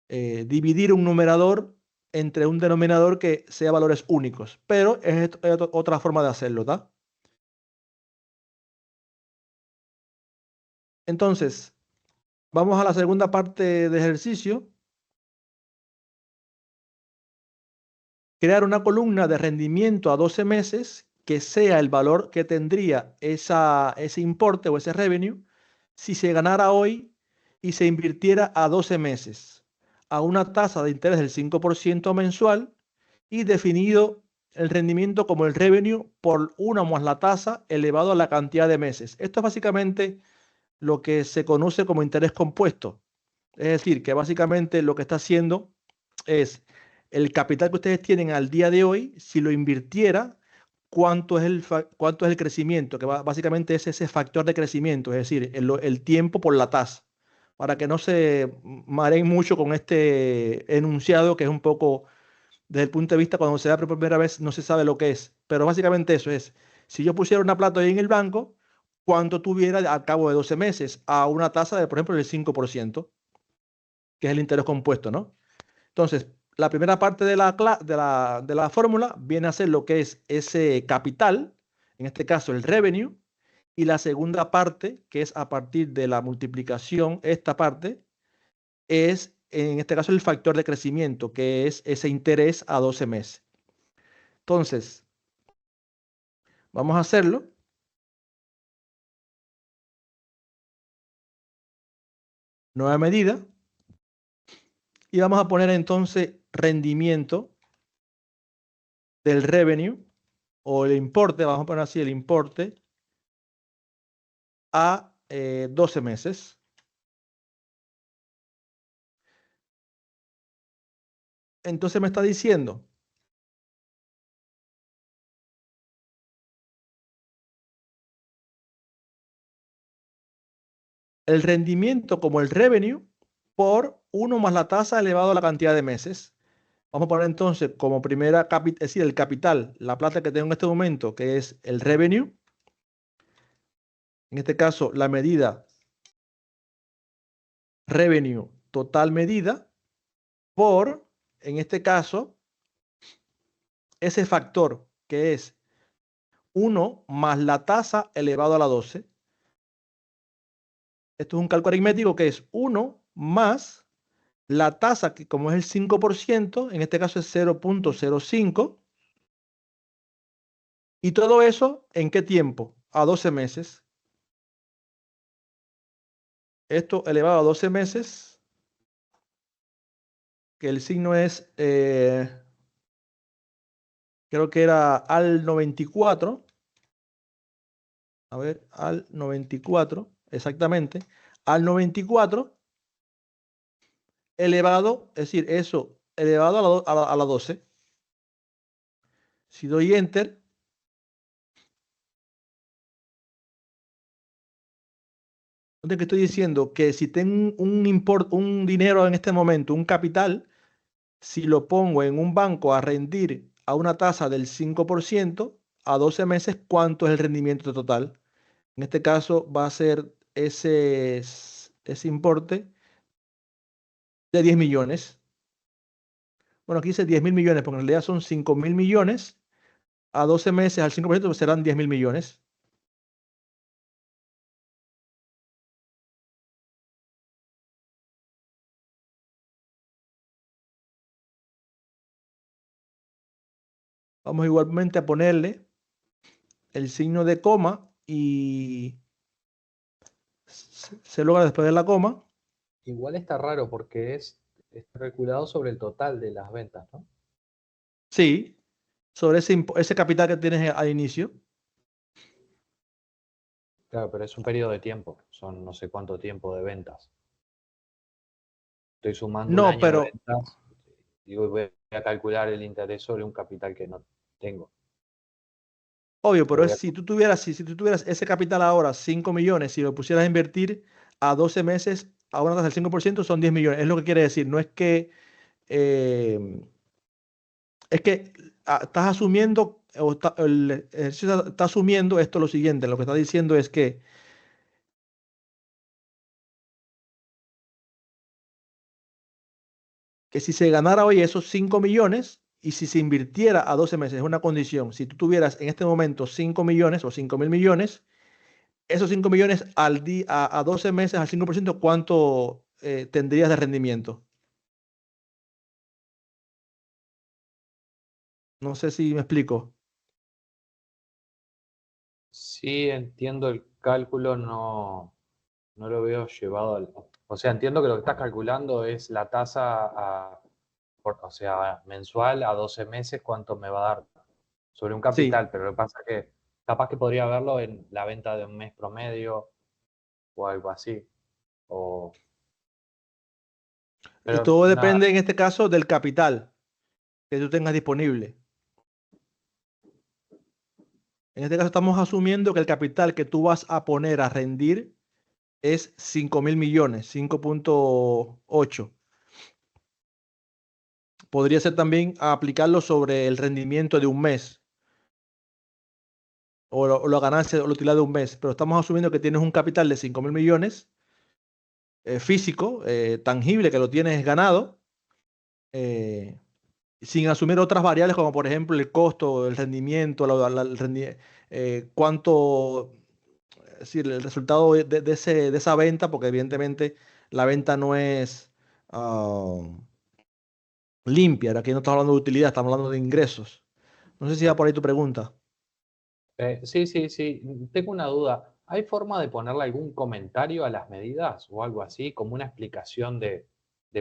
Dividir un numerador entre un denominador que sea valores únicos, pero es otra forma de hacerlo, ¿tá? Entonces, vamos a la segunda parte de ejercicio. Crear una columna de rendimiento a 12 meses que sea el valor que tendría ese importe o ese revenue si se ganara hoy y se invirtiera a 12 meses a una tasa de interés del 5% mensual y definido el rendimiento como el revenue por 1 más la tasa elevado a la cantidad de meses. Esto es básicamente lo que se conoce como interés compuesto. Es decir, que básicamente lo que está haciendo es el capital que ustedes tienen al día de hoy, si lo invirtiera, cuánto es el crecimiento, que básicamente es ese factor de crecimiento, es decir, el tiempo por la tasa, para que no se mareen mucho con este enunciado que es un poco, desde el punto de vista, cuando se da por primera vez, no se sabe lo que es, pero básicamente eso es, si yo pusiera una plata ahí en el banco, cuánto tuviera al cabo de 12 meses a una tasa de, por ejemplo, del 5%, que es el interés compuesto, ¿no? Entonces, la primera parte de la fórmula viene a ser lo que es ese capital, en este caso el revenue, y la segunda parte, que es a partir de la multiplicación, esta parte, es en este caso el factor de crecimiento, que es ese interés a 12 meses. Entonces, vamos a hacerlo. Nueva medida. Y vamos a poner entonces rendimiento del revenue o el importe, vamos a poner así el importe a 12 meses. Entonces me está diciendo el rendimiento como el revenue por 1 más la tasa elevado a la cantidad de meses. Vamos a poner entonces como primera, es decir, el capital, la plata que tengo en este momento, que es el revenue. En este caso, la medida revenue total medida por, en este caso, ese factor que es 1 más la tasa elevado a la 12. Esto es un cálculo aritmético que es 1 más la tasa, que como es el 5%, en este caso es 0.05. ¿Y todo eso en qué tiempo? A 12 meses. Esto elevado a 12 meses, que el signo es, creo que era al 94. A ver, al 94, exactamente. Al 94 elevado, es decir, eso elevado a la 12. Si doy Enter, entonces que estoy diciendo que si tengo un dinero en este momento, un capital, si lo pongo en un banco a rendir a una tasa del 5%, a 12 meses, ¿cuánto es el rendimiento total? En este caso va a ser ese importe de 10 millones. Bueno, aquí dice 10.000 millones, porque en realidad son 5.000 millones. A 12 meses al 5% pues serán 10.000 millones. Vamos igualmente a ponerle el signo de coma y se logra después de la coma. Igual está raro porque está calculado sobre el total de las ventas, ¿no? Sí, sobre ese capital que tienes al inicio. Claro, pero es un periodo de tiempo, son no sé cuánto tiempo de ventas. Estoy sumando un No, año de pero ventas, digo, voy a calcular el interés sobre un capital que no tengo. obvio, pero Lo voy a- si tú tuvieras ese capital ahora, 5 millones, si lo pusieras a invertir a 12 meses a una tasa del 5%, son 10 millones. Es lo que quiere decir. No es que, eh, es que estás asumiendo, o el ejercicio está asumiendo esto lo siguiente. Lo que está diciendo es que si se ganara hoy esos 5 millones y si se invirtiera a 12 meses, es una condición. Si tú tuvieras en este momento 5 millones o 5.000 millones, esos 5 millones a 12 meses al 5%, ¿cuánto tendrías de rendimiento? No sé si me explico. Sí, entiendo el cálculo, no lo veo llevado al... O sea, entiendo que lo que estás calculando es la tasa, o sea, mensual a 12 meses, cuánto me va a dar sobre un Sí. capital, pero lo que pasa es que capaz que podría verlo en la venta de un mes promedio o algo así. O, Y pero todo nada, depende en este caso del capital que tú tengas disponible. En este caso estamos asumiendo que el capital que tú vas a poner a rendir es 5.000 millones, 5.8. Podría ser también aplicarlo sobre el rendimiento de un mes o la ganancia o la utilidad de un mes, pero estamos asumiendo que tienes un capital de 5.000 millones físico, tangible, que lo tienes ganado, sin asumir otras variables como por ejemplo el costo, el rendimiento, cuánto, es decir, el resultado de esa venta, porque evidentemente la venta no es limpia. Aquí no estamos hablando de utilidad, estamos hablando de ingresos. No sé si va por ahí tu pregunta. Sí, sí, sí. Tengo una duda. ¿Hay forma de ponerle algún comentario a las medidas o algo así, como una explicación de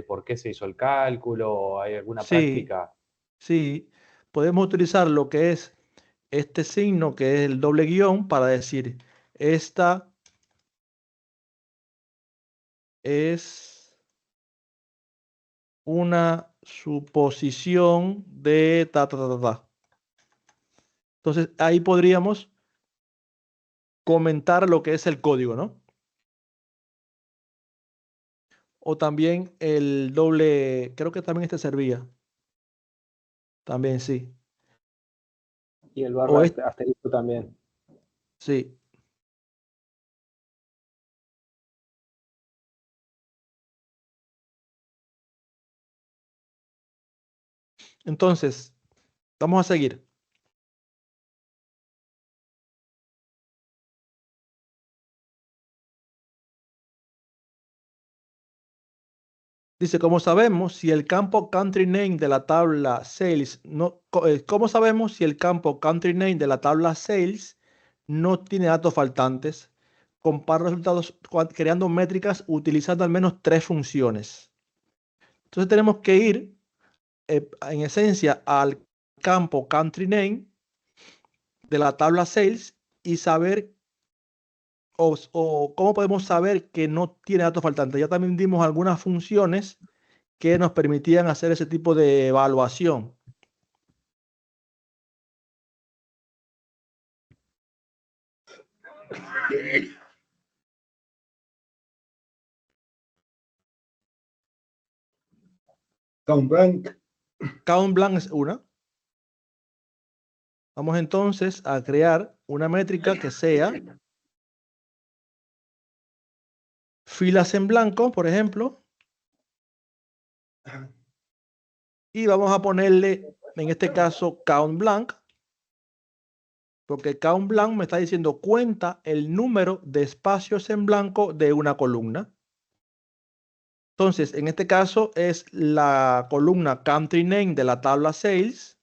por qué se hizo el cálculo? ¿O hay alguna Sí, práctica? sí. Podemos utilizar lo que es este signo, que es el doble guión, para decir, esta es una suposición de ta, ta, ta, ta, ta. Entonces, ahí podríamos comentar lo que es el código, ¿no? O también el doble, creo que también este servía. También sí. Y el O barra este, asterisco también. sí. Entonces, vamos a seguir. Dice, ¿cómo sabemos si el campo country name de la tabla sales no, cómo sabemos si el campo country name de la tabla sales no tiene datos faltantes? Compara resultados creando métricas utilizando al menos 3 funciones. Entonces tenemos que ir en esencia al campo country name de la tabla sales y saber o cómo podemos saber que no tiene datos faltantes. Ya también dimos algunas funciones que nos permitían hacer ese tipo de evaluación. Count blank. Count blank es una. Vamos entonces a crear una métrica que sea filas en blanco, por ejemplo, y vamos a ponerle, en este caso, count blank, porque count blank me está diciendo cuenta el número de espacios en blanco de una columna. Entonces, en este caso es la columna country name de la tabla sales.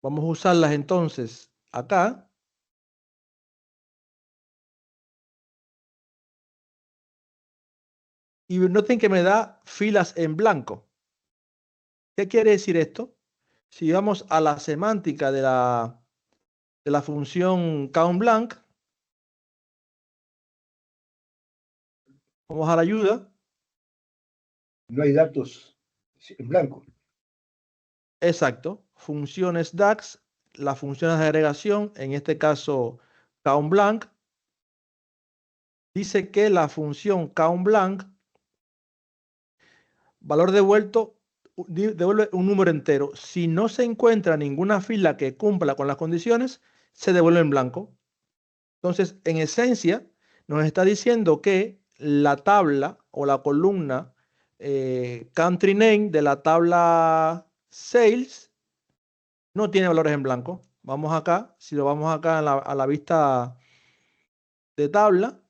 Vamos a usarlas entonces acá. Y noten que me da filas en blanco. ¿Qué quiere decir esto? Si vamos a la semántica de la función countBlank, vamos a la ayuda. No hay datos en blanco. Exacto. Funciones DAX, las funciones de agregación, en este caso countBlank, dice que la función countBlank, valor devuelto, devuelve un número entero. Si no se encuentra ninguna fila que cumpla con las condiciones, se devuelve en blanco. Entonces, en esencia, nos está diciendo que la tabla o la columna country name de la tabla sales no tiene valores en blanco. Vamos acá, si lo vamos acá a la vista de tabla,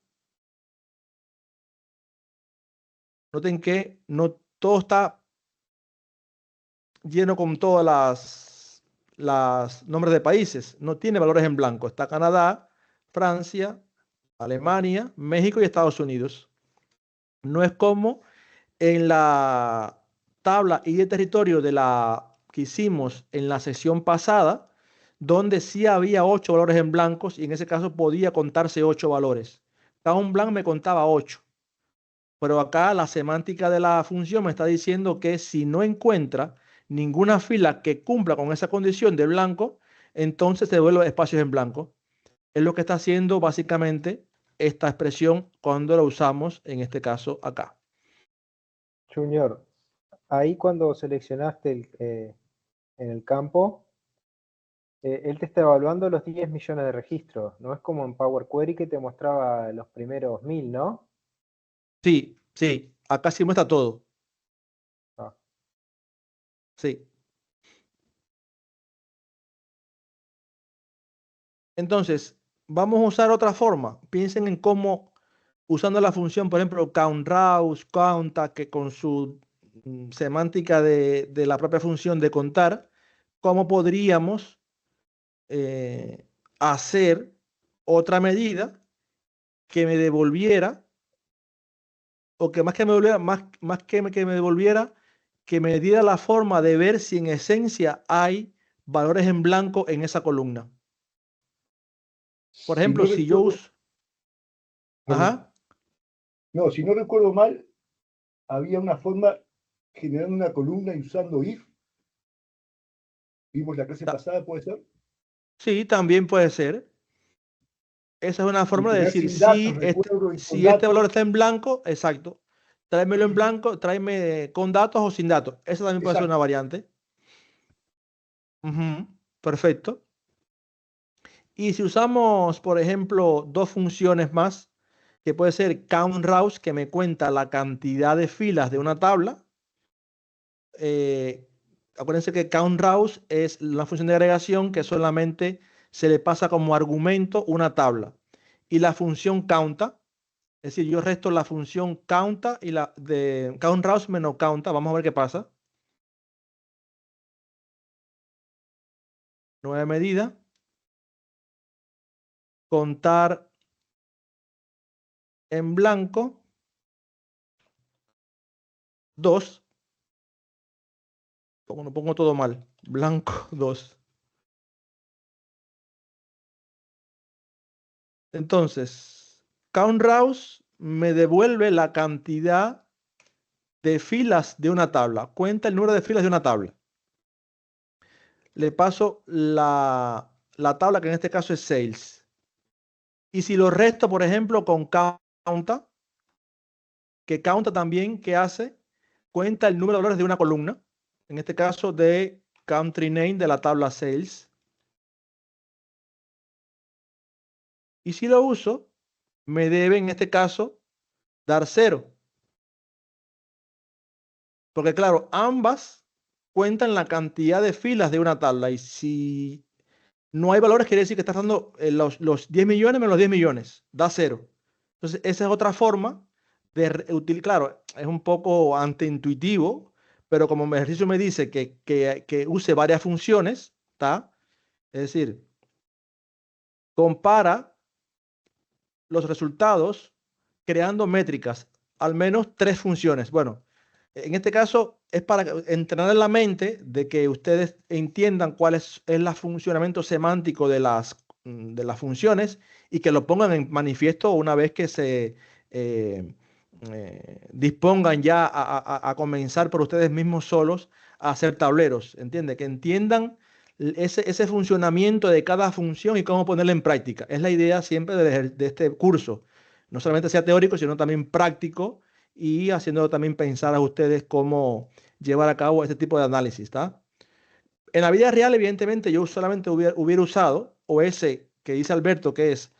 noten que no todo está lleno con todas las nombres de países. No tiene valores en blanco. Está Canadá, Francia, Alemania, México y Estados Unidos. No es como en la tabla y de territorio de la que hicimos en la sesión pasada, donde sí había 8 valores en blancos y en ese caso podía contarse 8 valores. Count blank me contaba 8, pero acá la semántica de la función me está diciendo que si no encuentra ninguna fila que cumpla con esa condición de blanco, entonces se devuelve espacios en blanco. Es lo que está haciendo básicamente esta expresión cuando la usamos en este caso acá. Junior, ahí cuando seleccionaste en el campo, él te está evaluando los 10 millones de registros. No es como en Power Query que te mostraba los primeros 1000, ¿no? Sí, sí, acá sí muestra todo. Ah. Sí. Entonces, vamos a usar otra forma. Piensen en cómo, usando la función, por ejemplo, countRows, counta, que con su semántica de la propia función de contar, cómo podríamos hacer otra medida que me devolviera, o que más que me devolviera, más que me devolviera, que me diera la forma de ver si en esencia hay valores en blanco en esa columna. Por Si ejemplo, no si yo recuerdo, uso... perdón. Ajá. No, si no recuerdo mal, había una forma generando una columna y usando if. Vimos la clase pasada, ¿puede ser? Sí, también puede ser. Esa es una Y forma de tener decir sin datos, si recuerdo, y con si este valor datos. está en blanco, exacto. Tráemelo en blanco, tráeme con datos o sin datos. Esa también puede ser una Exacto. variante. Ujú, perfecto. Y si usamos, por ejemplo, dos funciones más, que puede ser countRows, que me cuenta la cantidad de filas de una tabla. Acuérdense que countRows es la función de agregación que solamente se le pasa como argumento una tabla. Y la función counta, es decir, yo resto la función counta y la de countRows menos counta. Vamos a ver qué pasa. Nueva medida. Contar en blanco. 2. Pongo todo mal. Blanco 2. Entonces, countRows me devuelve la cantidad de filas de una tabla. Cuenta el número de filas de una tabla. Le paso la tabla, que en este caso es sales. Y si lo resto, por ejemplo, con counta, que counta también, ¿qué hace? Cuenta el número de valores de una columna. En este caso de country name de la tabla sales. Y si lo uso, me debe en este caso dar 0. Porque claro, ambas cuentan la cantidad de filas de una tabla. Y si no hay valores, quiere decir que estás dando los 10 millones menos los 10 millones. Da 0. Entonces, esa es otra forma de utilizar. Claro, es un poco antiintuitivo, pero como mi ejercicio me dice que use varias funciones, ¿está? Es decir, compara los resultados creando métricas, al menos 3 funciones. Bueno, en este caso es para entrenar en la mente de que ustedes entiendan cuál es el funcionamiento semántico de las funciones y que lo pongan en manifiesto una vez que se dispongan ya a comenzar por ustedes mismos solos a hacer tableros. ¿Entiende? Que entiendan ese funcionamiento de cada función y cómo ponerla en práctica. Es la idea siempre de este curso. No solamente sea teórico, sino también práctico y haciendo también pensar a ustedes cómo llevar a cabo este tipo de análisis, ¿está? En la vida real, evidentemente, yo solamente hubiera usado, o ese que dice Alberto, que es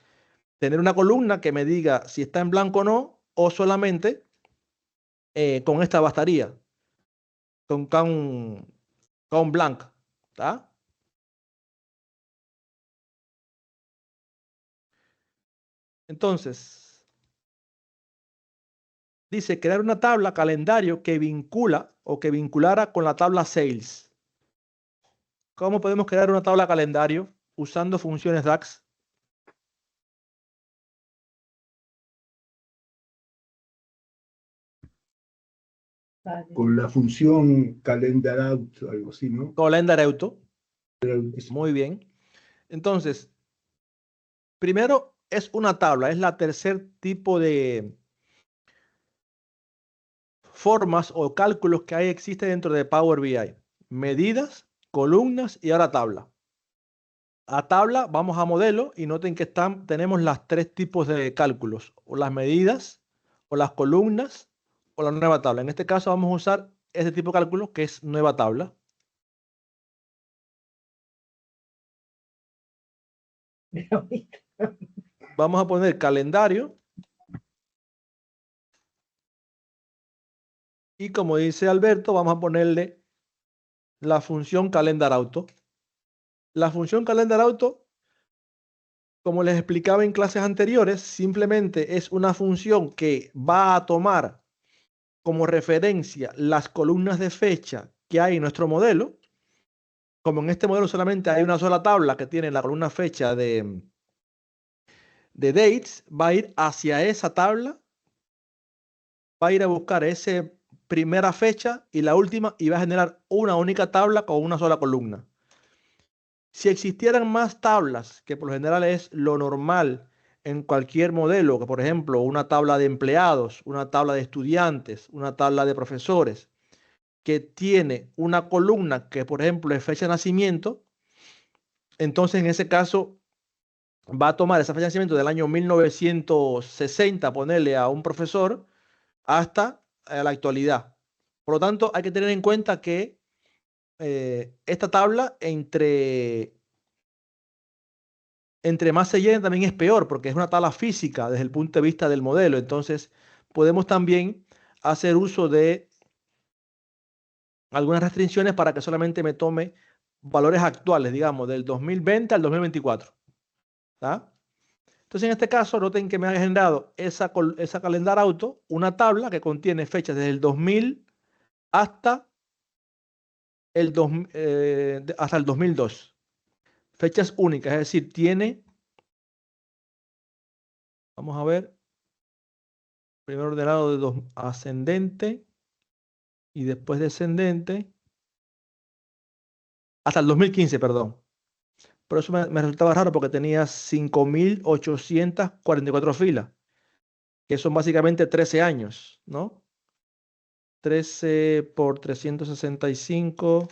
tener una columna que me diga si está en blanco o no, o solamente con esta bastaría, con blank, ¿está? Entonces, dice crear una tabla calendario que vincula o que vinculara con la tabla sales. ¿Cómo podemos crear una tabla calendario usando funciones DAX? Con la función calendar out, algo así, ¿no? Calendar auto. Eso. Muy bien. Entonces, primero es una tabla, es la tercer tipo de formas o cálculos que existe dentro de Power BI. Medidas, columnas y ahora tabla. A tabla vamos a modelo y noten que tenemos las tres tipos de cálculos, o las medidas, o las columnas, o la nueva tabla. En este caso vamos a usar este tipo de cálculo que es nueva tabla. Vamos a poner calendario. Y como dice Alberto, vamos a ponerle la función calendar auto. La función calendar auto, como les explicaba en clases anteriores, simplemente es una función que va a tomar como referencia las columnas de fecha que hay en nuestro modelo. Como en este modelo solamente hay una sola tabla que tiene la columna fecha de dates, va a ir hacia esa tabla, va a ir a buscar esa primera fecha y la última y va a generar una única tabla con una sola columna. Si existieran más tablas, que por lo general es lo normal en cualquier modelo, que por ejemplo una tabla de empleados, una tabla de estudiantes, una tabla de profesores, que tiene una columna que por ejemplo es fecha de nacimiento, entonces en ese caso va a tomar esa fecha de nacimiento del año 1960, ponerle a un profesor, hasta la actualidad. Por lo tanto, hay que tener en cuenta que esta tabla entre más se llene también es peor, porque es una tabla física desde el punto de vista del modelo. Entonces, podemos también hacer uso de algunas restricciones para que solamente me tome valores actuales, digamos, del 2020 al 2024. ¿Tá? Entonces, en este caso, noten que me ha generado esa calendar auto, una tabla que contiene fechas desde el 2000 hasta el 2002. Fechas únicas, es decir, tiene, vamos a ver, primero ordenado de ascendente y después descendente, hasta el 2015, perdón. Por eso me resultaba raro porque tenía 5.844 filas, que son básicamente 13 años, ¿no? 13 por 365.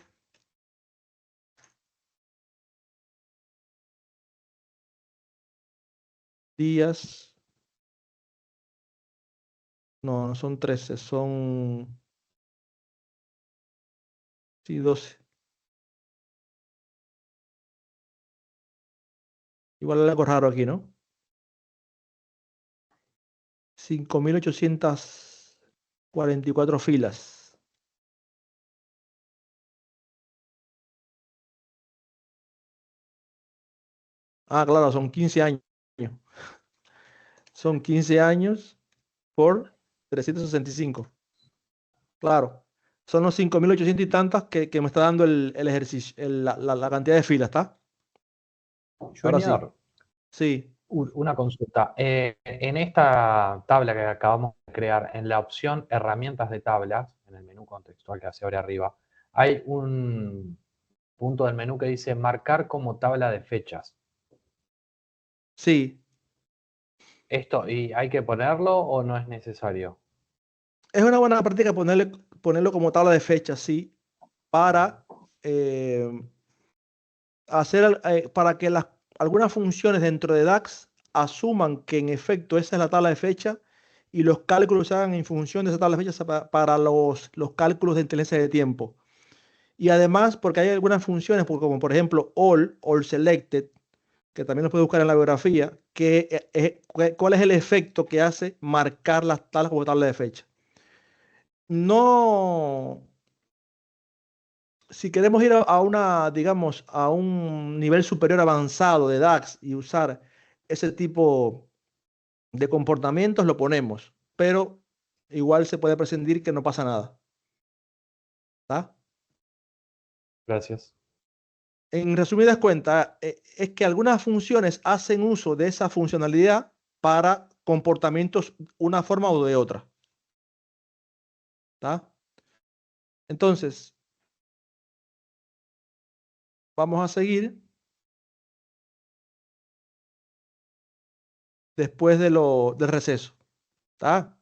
Días. No, no son 13, son... Sí, 12. Igual hay algo raro aquí, ¿no? 5.844 filas. Ah, claro, son 15 años. Son 15 años por 365. Claro. Son los 5.800 y tantas que me está dando el ejercicio, la cantidad de filas, ¿está? Ahora sí. Junior, Sí. una consulta. En esta tabla que acabamos de crear, en la opción herramientas de tablas, en el menú contextual que se abre arriba, hay un punto del menú que dice marcar como tabla de fechas. Sí. ¿Esto y hay que ponerlo o no es necesario? Es una buena práctica ponerlo como tabla de fechas, sí, para para que algunas funciones dentro de DAX asuman que en efecto esa es la tabla de fecha y los cálculos se hagan en función de esa tabla de fechas para los cálculos de inteligencia de tiempo. Y además, porque hay algunas funciones, como por ejemplo all selected, que también lo puedes buscar en la biografía, cuál es el efecto que hace marcar las tablas como tabla de fecha. No, si queremos ir digamos, a un nivel superior avanzado de DAX y usar ese tipo de comportamientos, lo ponemos, pero igual se puede prescindir que no pasa nada. ¿Tá? Gracias. En resumidas cuentas, es que algunas funciones hacen uso de esa funcionalidad para comportamientos una forma o de otra. ¿Tá? Entonces, vamos a seguir después del receso. ¿Tá?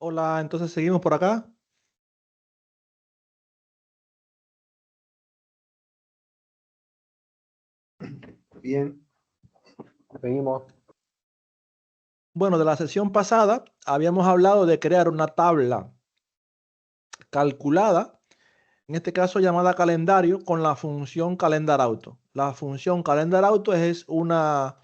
Hola, entonces seguimos por acá. Bien. Seguimos. Bueno, de la sesión pasada habíamos hablado de crear una tabla calculada, en este caso llamada calendario, con la función calendar auto. La función calendar auto es una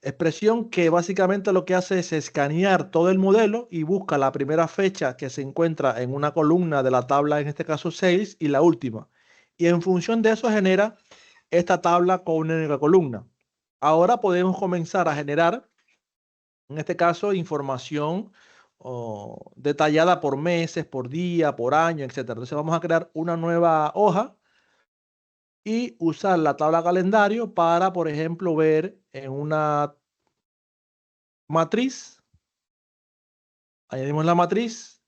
expresión que básicamente lo que hace es escanear todo el modelo y busca la primera fecha que se encuentra en una columna de la tabla, en este caso sales, y la última. Y en función de eso genera esta tabla con una única columna. Ahora podemos comenzar a generar, en este caso, información detallada por meses, por día, por año, etc. Entonces vamos a crear una nueva hoja y usar la tabla calendario para, por ejemplo, ver en una matriz. Añadimos la matriz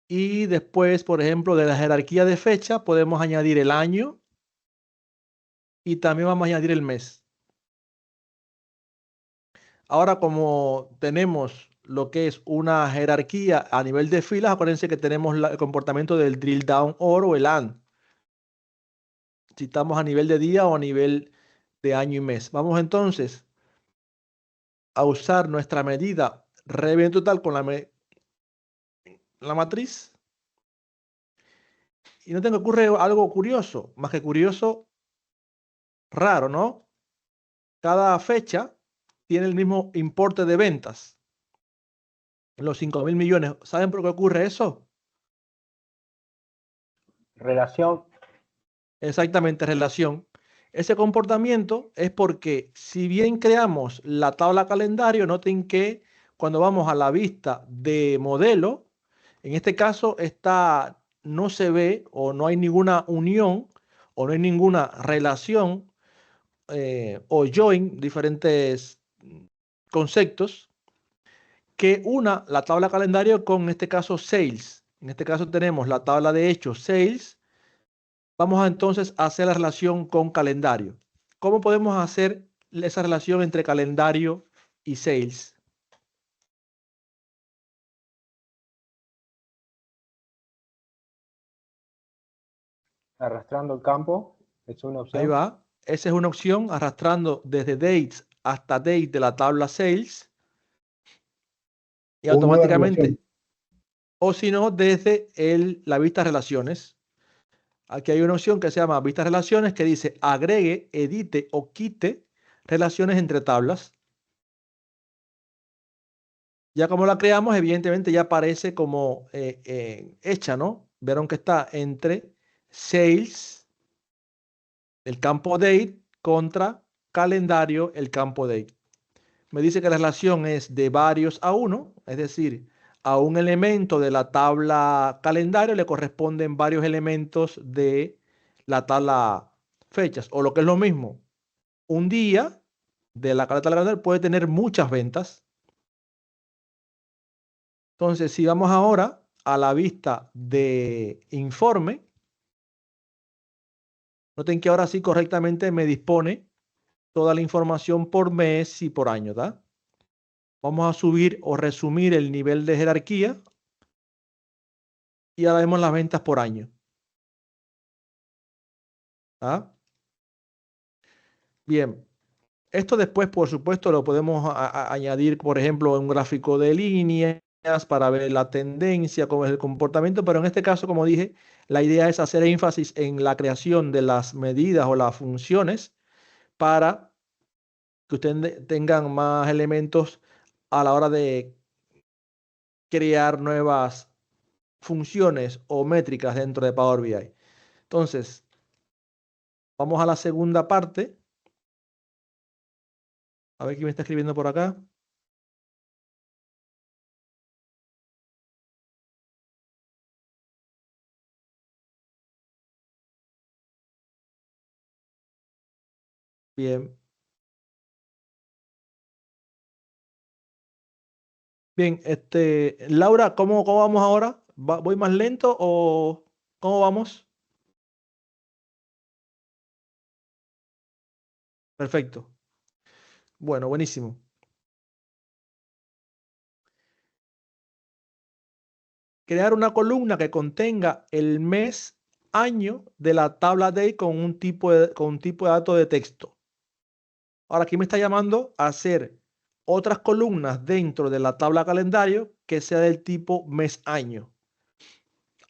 y después, por ejemplo, de la jerarquía de fecha podemos añadir el año y también vamos a añadir el mes. Ahora, como tenemos lo que es una jerarquía a nivel de filas, acuérdense que tenemos el comportamiento del drill down OR o el AND. Si estamos a nivel de día o a nivel de año y mes. Vamos entonces a usar nuestra medida rendimiento total con la matriz. Y no te ocurre algo curioso, más que curioso, raro, ¿no? Cada fecha tiene el mismo importe de ventas. Los 5.000 millones. ¿Saben por qué ocurre eso? Relación. Exactamente, relación. Ese comportamiento es porque si bien creamos la tabla calendario, noten que cuando vamos a la vista de modelo, en este caso no se ve o no hay ninguna unión o no hay ninguna relación o join, diferentes conceptos, que una la tabla calendario con, en este caso, sales. En este caso tenemos la tabla de hechos sales. Vamos entonces a hacer la relación con calendario. ¿Cómo podemos hacer esa relación entre calendario y sales? Arrastrando el campo, es una Ahí opción. va. Esa es una opción, arrastrando desde dates hasta date de la tabla sales. Y O nueva automáticamente, relación. o si no, desde la vista relaciones. Aquí hay una opción que se llama vista relaciones que dice agregue, edite o quite relaciones entre tablas. Ya como la creamos, evidentemente ya aparece como hecha, ¿no? Vieron que está entre sales, el campo date, contra calendario, el campo date. Me dice que la relación es de varios a 1, es decir, a un elemento de la tabla calendario le corresponden varios elementos de la tabla fechas. O lo que es lo mismo, un día de la tabla calendario puede tener muchas ventas. Entonces, si vamos ahora a la vista de informe, noten que ahora sí correctamente me dispone toda la información por mes y por año, ¿verdad? Vamos a subir o resumir el nivel de jerarquía y ahora vemos las ventas por año. ¿Ah? Bien, esto después, por supuesto, lo podemos añadir, por ejemplo, en un gráfico de líneas para ver la tendencia, cómo es el comportamiento, pero en este caso, como dije, la idea es hacer énfasis en la creación de las medidas o las funciones para que ustedes tengan más elementos a la hora de crear nuevas funciones o métricas dentro de Power BI. Entonces, vamos a la segunda parte. A ver quién me está escribiendo por acá. Bien. Bien, Laura, ¿cómo vamos ahora? ¿Voy más lento o cómo vamos? Perfecto. Bueno, buenísimo. Crear una columna que contenga el mes, año de la tabla Day con un tipo de dato de texto. Ahora aquí me está llamando a hacer otras columnas dentro de la tabla calendario que sea del tipo mes, año.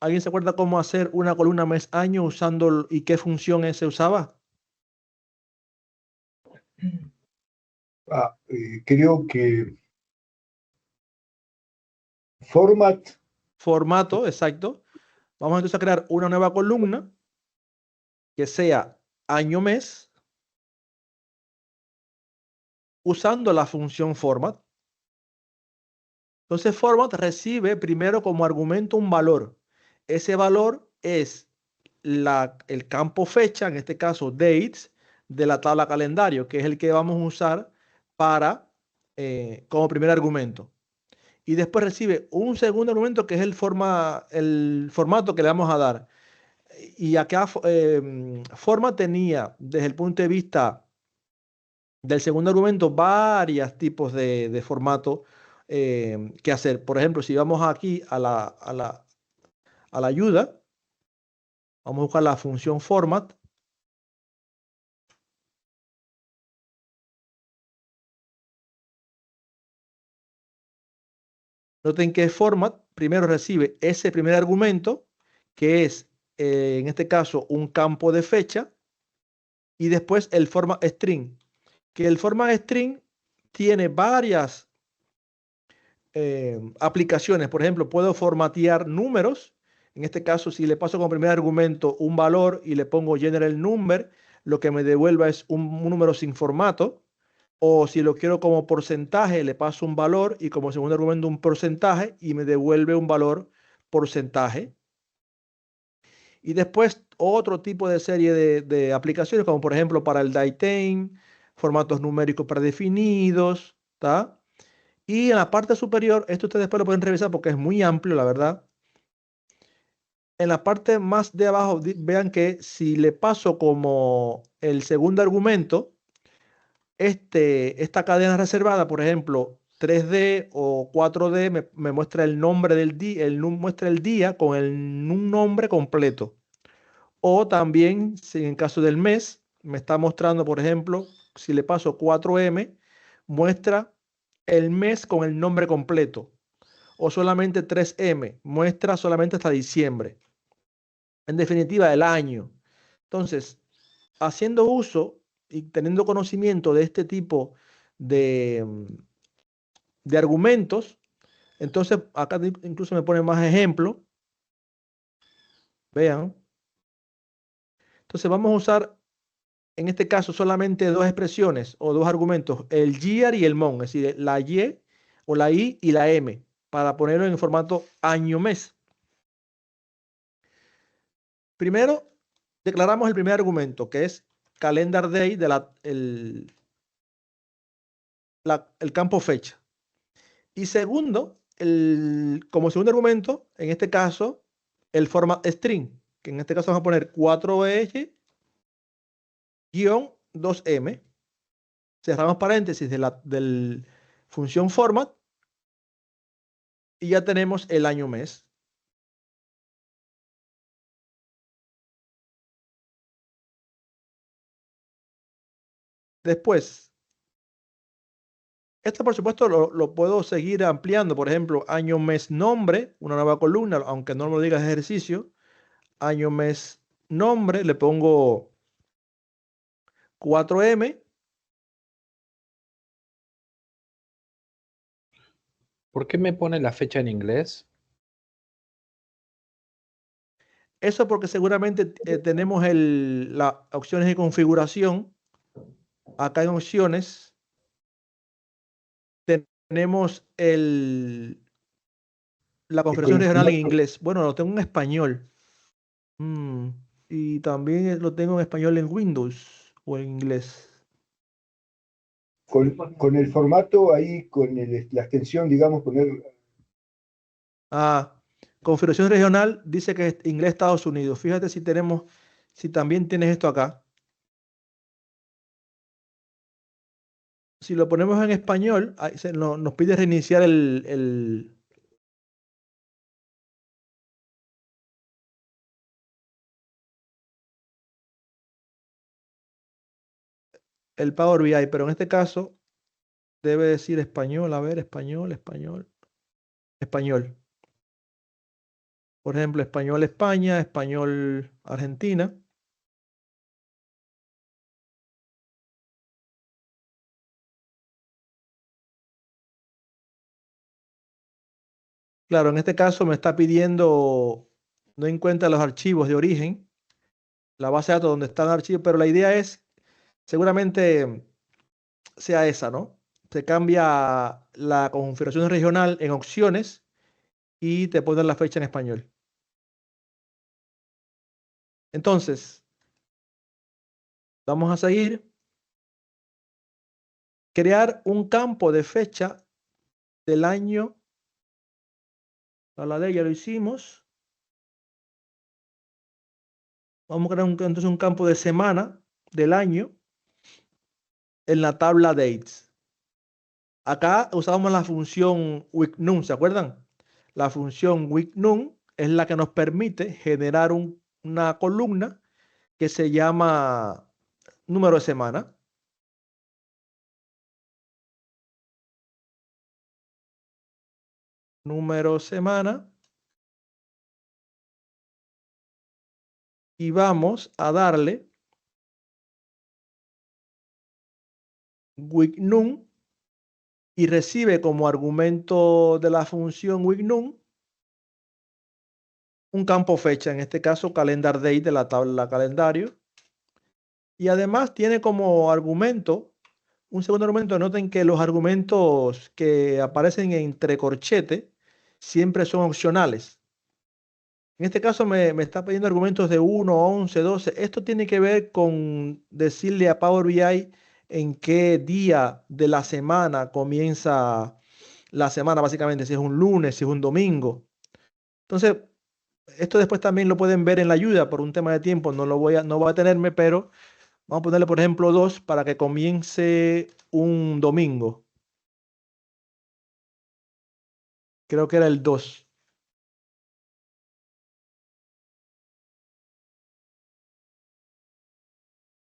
¿Alguien se acuerda cómo hacer una columna mes-año usando y qué función se usaba? Creo que format, Formato, exacto. Vamos entonces a crear una nueva columna que sea año-mes usando la función format. Entonces format recibe primero como argumento un valor. Ese valor es el campo fecha, en este caso dates, de la tabla calendario, que es el que vamos a usar para como primer argumento. Y después recibe un segundo argumento que es el formato que le vamos a dar. Y acá forma tenía, desde el punto de vista del segundo argumento, varios tipos de formato que hacer. Por ejemplo, si vamos aquí a la ayuda, vamos a buscar la función format. Noten que format primero recibe ese primer argumento, que es en este caso un campo de fecha, y después el format string, que el format string tiene varias aplicaciones. Por ejemplo, puedo formatear números. En este caso, si le paso como primer argumento un valor y le pongo general number, lo que me devuelva es un número sin formato. O si lo quiero como porcentaje, le paso un valor y como segundo argumento un porcentaje y me devuelve un valor porcentaje. Y después otro tipo de serie de aplicaciones, como por ejemplo para el datetime, formatos numéricos predefinidos, ¿está? Y en la parte superior, esto ustedes después lo pueden revisar porque es muy amplio, la verdad. En la parte más de abajo, vean que si le paso como el segundo argumento, esta cadena reservada, por ejemplo, 3D o 4D, me muestra el nombre del día, muestra el día con un nombre completo. O también, si en caso del mes, me está mostrando, por ejemplo, si le paso 4M, muestra el mes con el nombre completo. O solamente 3M, muestra solamente hasta diciembre. En definitiva, el año. Entonces, haciendo uso y teniendo conocimiento de este tipo de, de argumentos, entonces acá incluso me pone más ejemplos. Vean. Entonces vamos a usar en este caso solamente dos expresiones o dos argumentos, el year y el month, es decir, la Y o la I y la M, para ponerlo en formato año-mes. Primero, declaramos el primer argumento, que es calendar day el campo fecha. Y segundo, como segundo argumento, en este caso, el format string, que en este caso vamos a poner 4F-2M. Cerramos paréntesis de la función format y ya tenemos el año-mes. Después, esto por supuesto lo puedo seguir ampliando. Por ejemplo, año-mes nombre, una nueva columna, aunque no lo diga el ejercicio. Año-mes nombre, le pongo 4M. ¿Por qué me pone la fecha en inglés? Eso porque seguramente tenemos las opciones de configuración. Acá en opciones tenemos la configuración con el regional en formato, inglés. Bueno, lo tengo en español. Y también lo tengo en español en Windows o en inglés. con el formato ahí, la extensión, digamos, poner Configuración regional dice que es inglés Estados Unidos. Fíjate si también tienes esto acá. Si lo ponemos en español, ahí nos pide reiniciar el Power BI, pero en este caso debe decir español. A ver, español. Por ejemplo, español España, español Argentina. Claro, en este caso me está pidiendo, no encuentra los archivos de origen, la base de datos donde están archivos, pero la idea es, seguramente sea esa, ¿no? Se cambia la configuración regional en opciones y te ponen la fecha en español. Entonces, vamos a seguir. Crear un campo de fecha del año. La ley ya lo hicimos. Vamos a crear entonces un campo de semana del año en la tabla dates. Acá usamos la función weekNum, ¿se acuerdan? La función weekNum es la que nos permite generar una columna que se llama número de semana. Número semana. Y vamos a darle weekNum y recibe como argumento de la función weekNum un campo fecha, en este caso calendar date de la tabla calendario. Y además tiene como argumento, un segundo argumento. Noten que los argumentos que aparecen entre corchete siempre son opcionales. En este caso me está pidiendo argumentos de 1, 11, 12. Esto tiene que ver con decirle a Power BI en qué día de la semana comienza la semana, básicamente, si es un lunes, si es un domingo. Entonces, esto después también lo pueden ver en la ayuda por un tema de tiempo. No voy a detenerme, pero vamos a ponerle, por ejemplo, 2 para que comience un domingo. Creo que era el 2.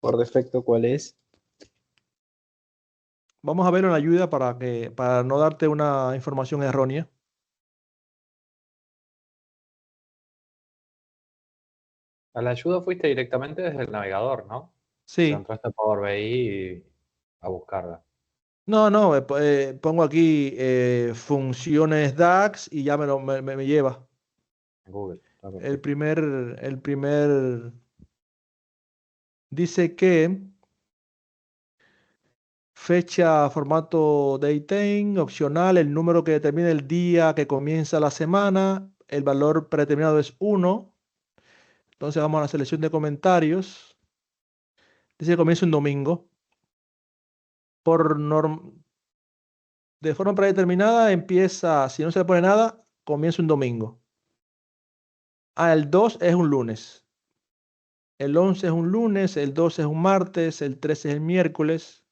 Por defecto, ¿cuál es? Vamos a verlo en la ayuda para no darte una información errónea. A la ayuda fuiste directamente desde el navegador, ¿no? O sea, Sí. entraste a Power BI a buscarla No, pongo aquí funciones DAX y ya me lleva. en Google. Está El perfecto. primer dice que fecha, formato datetime, opcional, el número que determina el día que comienza la semana, el valor predeterminado es 1. Entonces vamos a la selección de comentarios. Dice que comienza un domingo. De forma predeterminada empieza, si no se le pone nada, comienza un domingo. El 2 es un lunes. El 11 es un lunes, el 12 es un martes, el 13 es el miércoles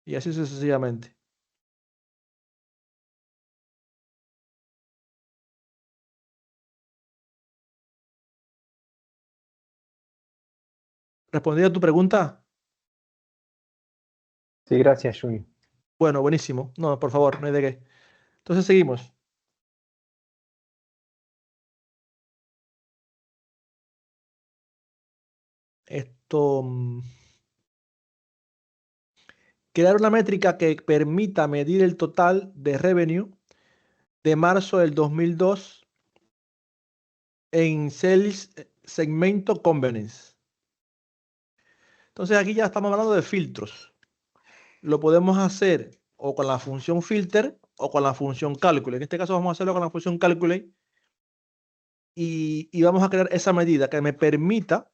y así sucesivamente. ¿Respondí a tu pregunta? Sí, gracias, Junior. Bueno, buenísimo. No, por favor, no hay de qué. Entonces seguimos. Esto, crear una métrica que permita medir el total de revenue de marzo del 2002 en Sales Segmento Convenience. Entonces aquí ya estamos hablando de filtros. Lo podemos hacer o con la función filter o con la función calculate. En este caso vamos a hacerlo con la función calculate y vamos a crear esa medida que me permita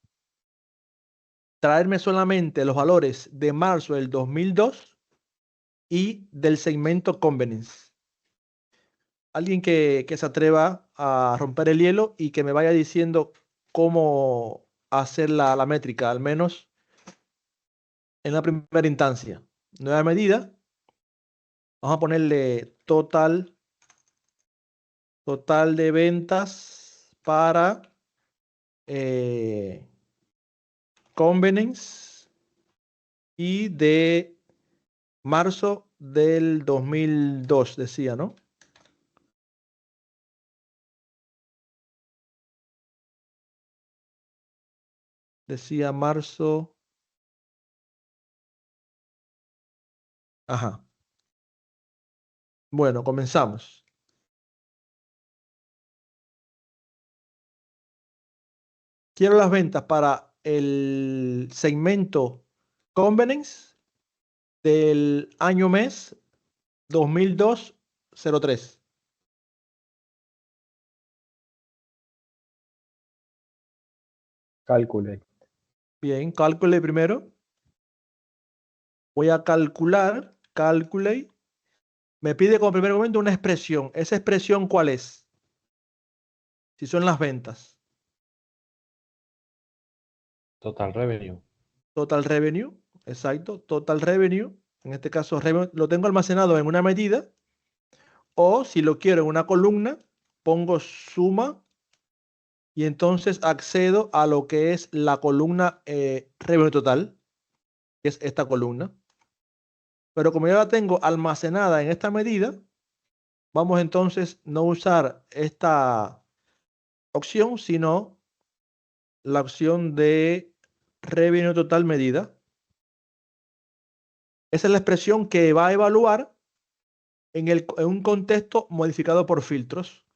traerme solamente los valores de marzo del 2002 y del segmento convenience. Alguien que se atreva a romper el hielo y que me vaya diciendo cómo hacer la métrica, al menos en la primera instancia. Nueva medida. Vamos a ponerle total de ventas para convenience y de marzo del 2002, decía, ¿no? Decía marzo. Ajá. Bueno, comenzamos. Quiero las ventas para el segmento Convenience del año mes 2002-03. Calculate. Bien, calcule primero. Voy a calcular, calculate. Me pide como primer momento una expresión. ¿Esa expresión cuál es? Si son las ventas. Total revenue. Total revenue, exacto. Total revenue. En este caso lo tengo almacenado en una medida. O si lo quiero en una columna, pongo suma y entonces accedo a lo que es la columna revenue total, que es esta columna. Pero como ya la tengo almacenada en esta medida, vamos entonces no usar esta opción, sino la opción de revenue total medida. Esa es la expresión que va a evaluar en un contexto modificado por filtros.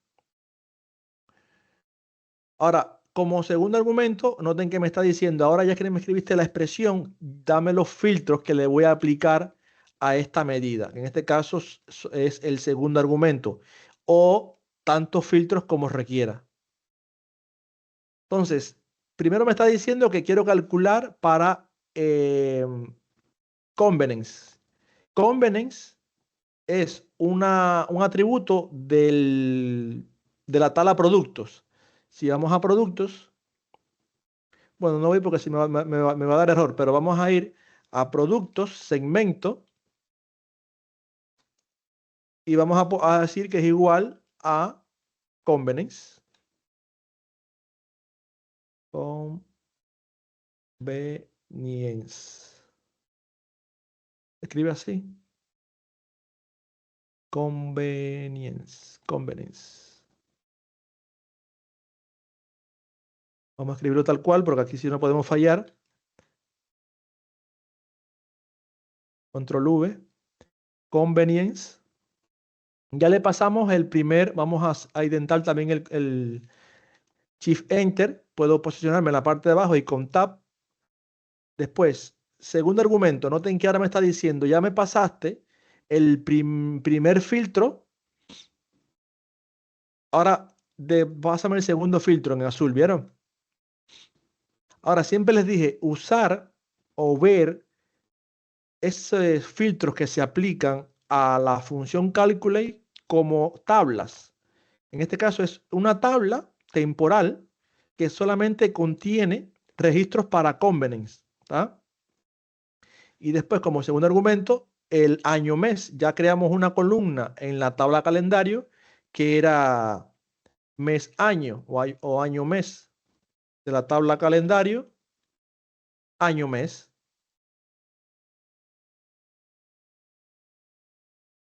Ahora, como segundo argumento, noten que me está diciendo, ahora ya que me escribiste la expresión, dame los filtros que le voy a aplicar a esta medida. En este caso es el segundo argumento. O tantos filtros como requiera. Entonces, primero me está diciendo que quiero calcular para convenience. Convenience es un atributo de la tabla productos. Si vamos a productos, bueno, no voy porque si me va a dar error, pero vamos a ir a productos, segmento, y vamos a decir que es igual a convenience. Convenience. Escribe así. Convenience. Vamos a escribirlo tal cual, porque aquí sí no podemos fallar. Control V. Convenience. Ya le pasamos el primer, vamos a intentar también el Shift Enter. Puedo posicionarme en la parte de abajo y con Tab. Después, segundo argumento. Noten que ahora me está diciendo, ya me pasaste el primer filtro. Ahora pásame el segundo filtro en azul, ¿vieron? Ahora, siempre les dije usar o ver esos filtros que se aplican a la función calculate como tablas. En este caso es una tabla temporal que solamente contiene registros para convenience. ¿Tá? Y después, como segundo argumento, el año mes. Ya creamos una columna en la tabla calendario que era mes año o año mes de la tabla calendario, año mes.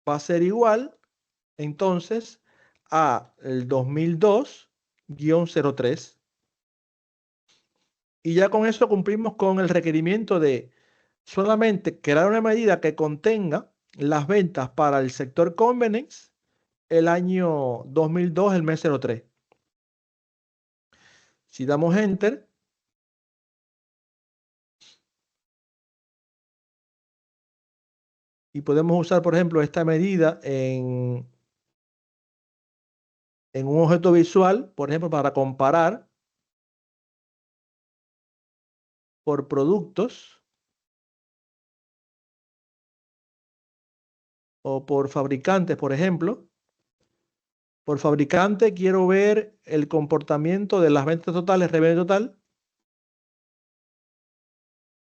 Va a ser igual entonces a el 2002-03. Y ya con eso cumplimos con el requerimiento de solamente crear una medida que contenga las ventas para el sector convenience el año 2002, el mes 03. Si damos enter, y podemos usar, por ejemplo, esta medida en un objeto visual, por ejemplo, para comparar por productos o por fabricantes, por ejemplo. Por fabricante quiero ver el comportamiento de las ventas totales, revenue total.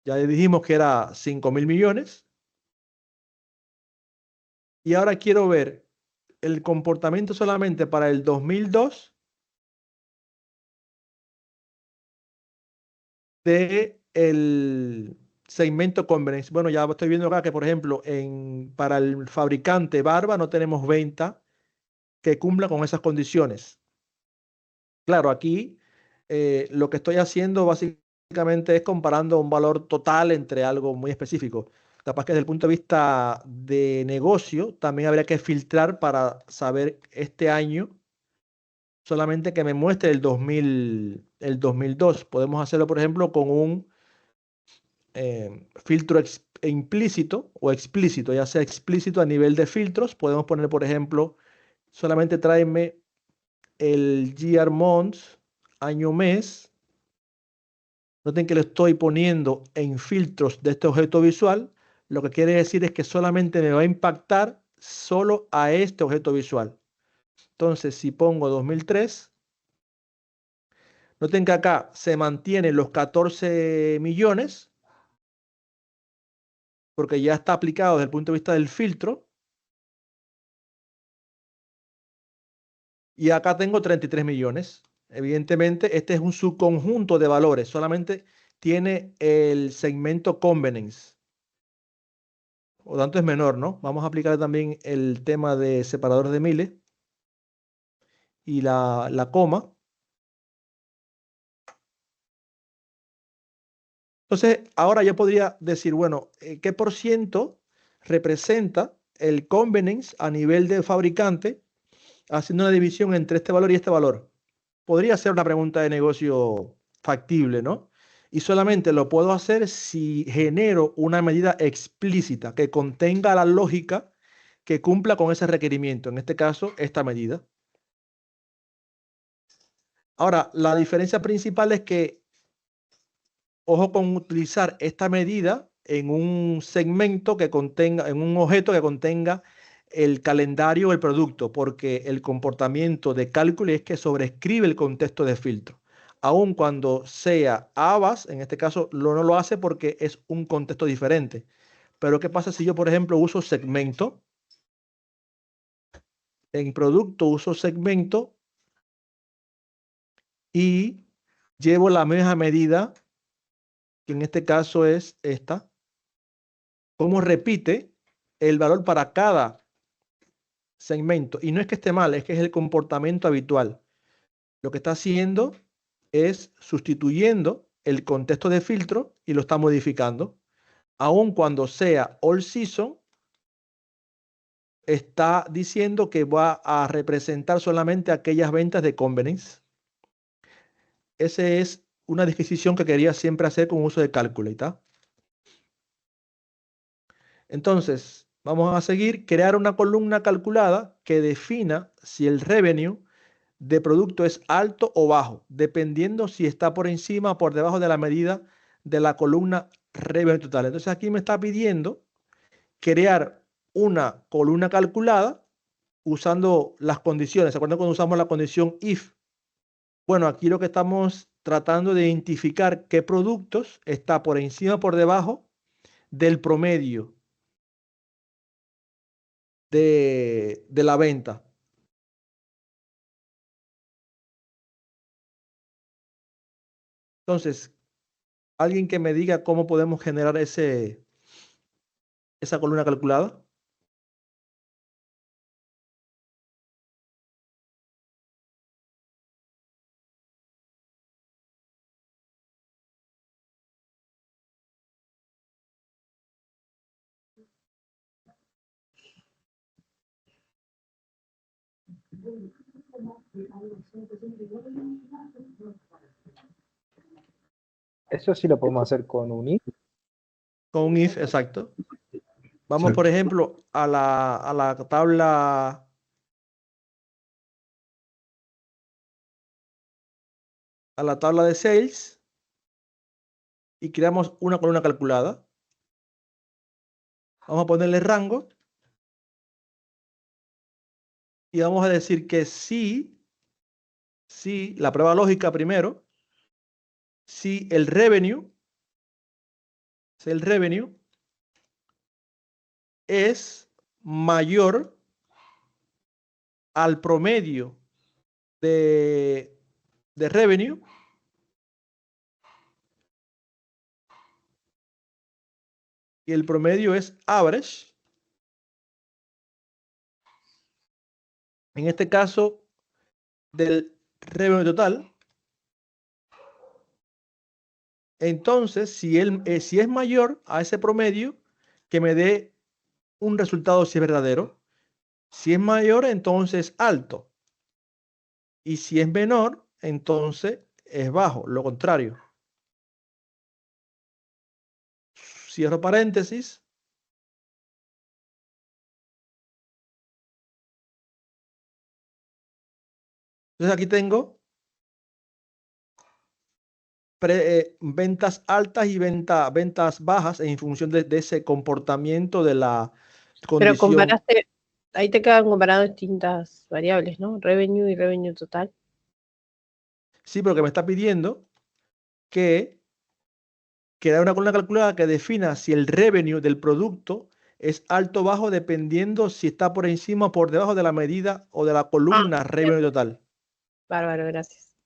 Ya dijimos que era 5.000 millones. Y ahora quiero ver el comportamiento solamente para el 2002 de el segmento convenience. Bueno, ya estoy viendo acá que, por ejemplo, para el fabricante Barba no tenemos venta que cumpla con esas condiciones. Claro, aquí lo que estoy haciendo básicamente básicamente es comparando un valor total entre algo muy específico. Capaz que desde el punto de vista de negocio también habría que filtrar para saber este año solamente que me muestre el 2002. Podemos hacerlo, por ejemplo, con un filtro implícito o explícito, ya sea explícito a nivel de filtros. Podemos poner, por ejemplo, solamente tráeme el year months, año mes. Noten que lo estoy poniendo en filtros de este objeto visual. Lo que quiere decir es que solamente me va a impactar solo a este objeto visual. Entonces, si pongo 2003, noten que acá se mantienen los 14 millones, porque ya está aplicado desde el punto de vista del filtro. Y acá tengo 33 millones. Evidentemente, este es un subconjunto de valores. Solamente tiene el segmento convenience. Por lo tanto, es menor, ¿no? Vamos a aplicar también el tema de separador de miles y la coma. Entonces, ahora yo podría decir, bueno, ¿qué por ciento representa el convenience a nivel de fabricante haciendo una división entre este valor y este valor? Podría ser una pregunta de negocio factible, ¿no? Y solamente lo puedo hacer si genero una medida explícita que contenga la lógica que cumpla con ese requerimiento. En este caso, esta medida. Ahora, la diferencia principal es que, ojo con utilizar esta medida en un segmento que contenga, en un objeto que contenga el calendario del producto, porque el comportamiento de cálculo es que sobrescribe el contexto de filtro. Aun cuando sea ABAS, en este caso no lo hace porque es un contexto diferente. Pero ¿qué pasa si yo, por ejemplo, uso segmento? En producto uso segmento y llevo la misma medida, que en este caso es esta, cómo repite el valor para cada segmento. Y no es que esté mal, es que es el comportamiento habitual. Lo que está haciendo es sustituyendo el contexto de filtro y lo está modificando. Aun cuando sea all season, está diciendo que va a representar solamente aquellas ventas de convenience. Esa es una disquisición que quería siempre hacer con uso de Calculate. Entonces, vamos a seguir, crear una columna calculada que defina si el revenue de producto es alto o bajo, dependiendo si está por encima o por debajo de la medida de la columna revenue total. Entonces aquí me está pidiendo crear una columna calculada usando las condiciones. ¿Se acuerdan cuando usamos la condición if? Bueno, aquí lo que estamos tratando de identificar qué productos está por encima o por debajo del promedio de la venta. Entonces, alguien que me diga cómo podemos generar esa columna calculada. Eso sí lo podemos hacer con un if. Con un if, exacto. Vamos, Exacto. por ejemplo, a la tabla. A la tabla de sales y creamos una columna calculada. Vamos a ponerle rango y vamos a decir que sí, la prueba lógica primero, si el revenue es mayor al promedio de revenue y el promedio es average. En este caso, del revenue total, Entonces, si es mayor a ese promedio, que me dé un resultado si es verdadero. Si es mayor, entonces alto. Y si es menor, entonces es bajo, lo contrario. Cierro paréntesis. Entonces aquí tengo ventas altas y ventas bajas en función de ese comportamiento de la Pero condición. comparaste, ahí te quedan comparadas distintas variables, ¿no? Revenue y revenue total. Sí, pero que me está pidiendo que da una columna calculada que defina si el revenue del producto es alto o bajo dependiendo si está por encima o por debajo de la medida o de la columna revenue total. Bárbaro, gracias.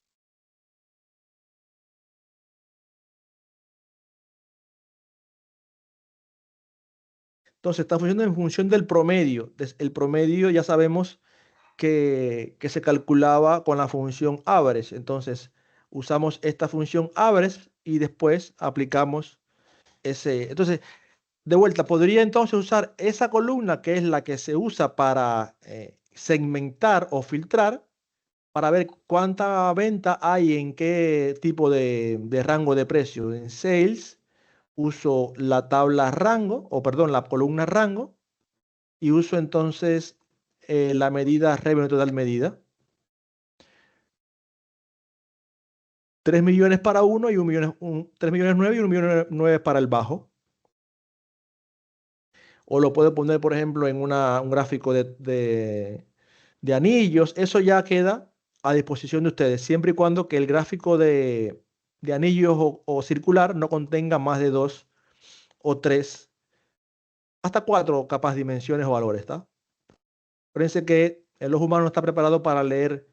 Entonces está funcionando en función del promedio. El promedio ya sabemos que se calculaba con la función average. Entonces usamos esta función average y después aplicamos ese. Entonces, de vuelta, podría entonces usar esa columna que es la que se usa para segmentar o filtrar para ver cuánta venta hay en qué tipo de rango de precio. En sales uso la tabla rango, o perdón, la columna rango, y uso entonces la medida revenue total medida. 3 millones para uno y 3 millones 9 y 1 millón 9 para el bajo. O lo puedo poner, por ejemplo, en un gráfico de anillos. Eso ya queda a disposición de ustedes, siempre y cuando que el gráfico de anillos o circular no contenga más de 2 o 3, hasta 4 capaz dimensiones o valores, ¿está? Fíjense que el ojo humano no está preparado para leer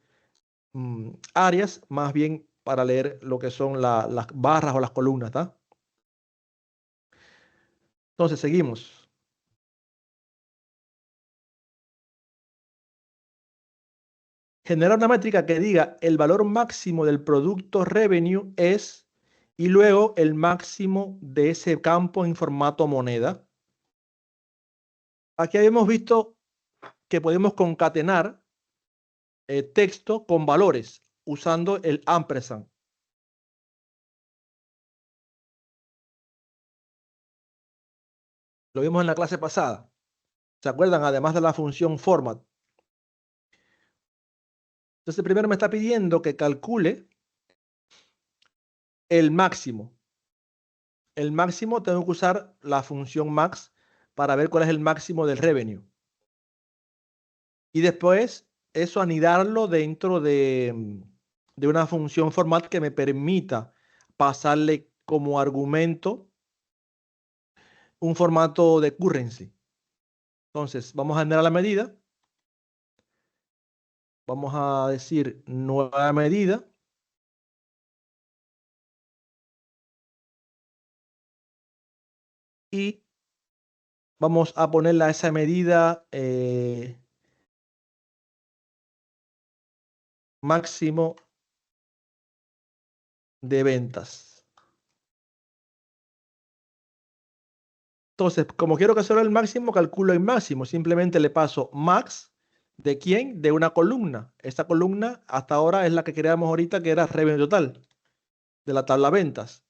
áreas, más bien para leer lo que son las barras o las columnas, ¿está? Entonces, seguimos. Generar una métrica que diga el valor máximo del producto revenue es, y luego el máximo de ese campo en formato moneda. Aquí habíamos visto que podemos concatenar texto con valores usando el ampersand. Lo vimos en la clase pasada. ¿Se acuerdan? Además de la función format. Entonces, primero me está pidiendo que calcule el máximo. El máximo tengo que usar la función max para ver cuál es el máximo del revenue. Y después eso anidarlo dentro de una función format que me permita pasarle como argumento un formato de currency. Entonces, vamos a generar la medida. Vamos a decir nueva medida. Y vamos a ponerle a esa medida máximo de ventas. Entonces, como quiero que sea el máximo, calculo el máximo. Simplemente le paso max. ¿De quién? De una columna. Esta columna hasta ahora es la que creamos ahorita, que era revenue total, de la tabla ventas.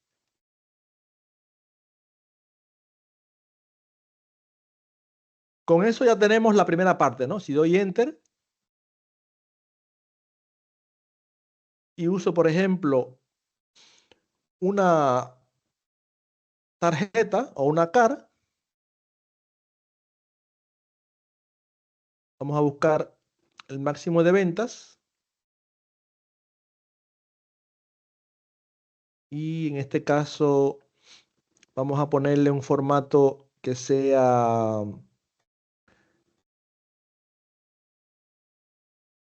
Con eso ya tenemos la primera parte, ¿no? Si doy Enter y uso, por ejemplo, una tarjeta o una CAR, vamos a buscar el máximo de ventas. Y en este caso vamos a ponerle un formato que sea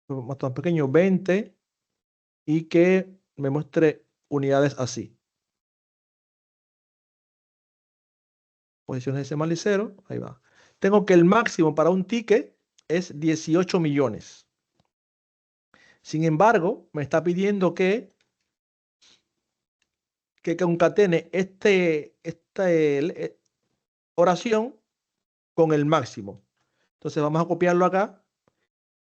más tan pequeño, 20, y que me muestre unidades así. Posiciones decimal y 0, ahí va. Tengo que el máximo para un ticket es 18 millones. Sin embargo, me está pidiendo que que concatene esta oración con el máximo. Entonces vamos a copiarlo acá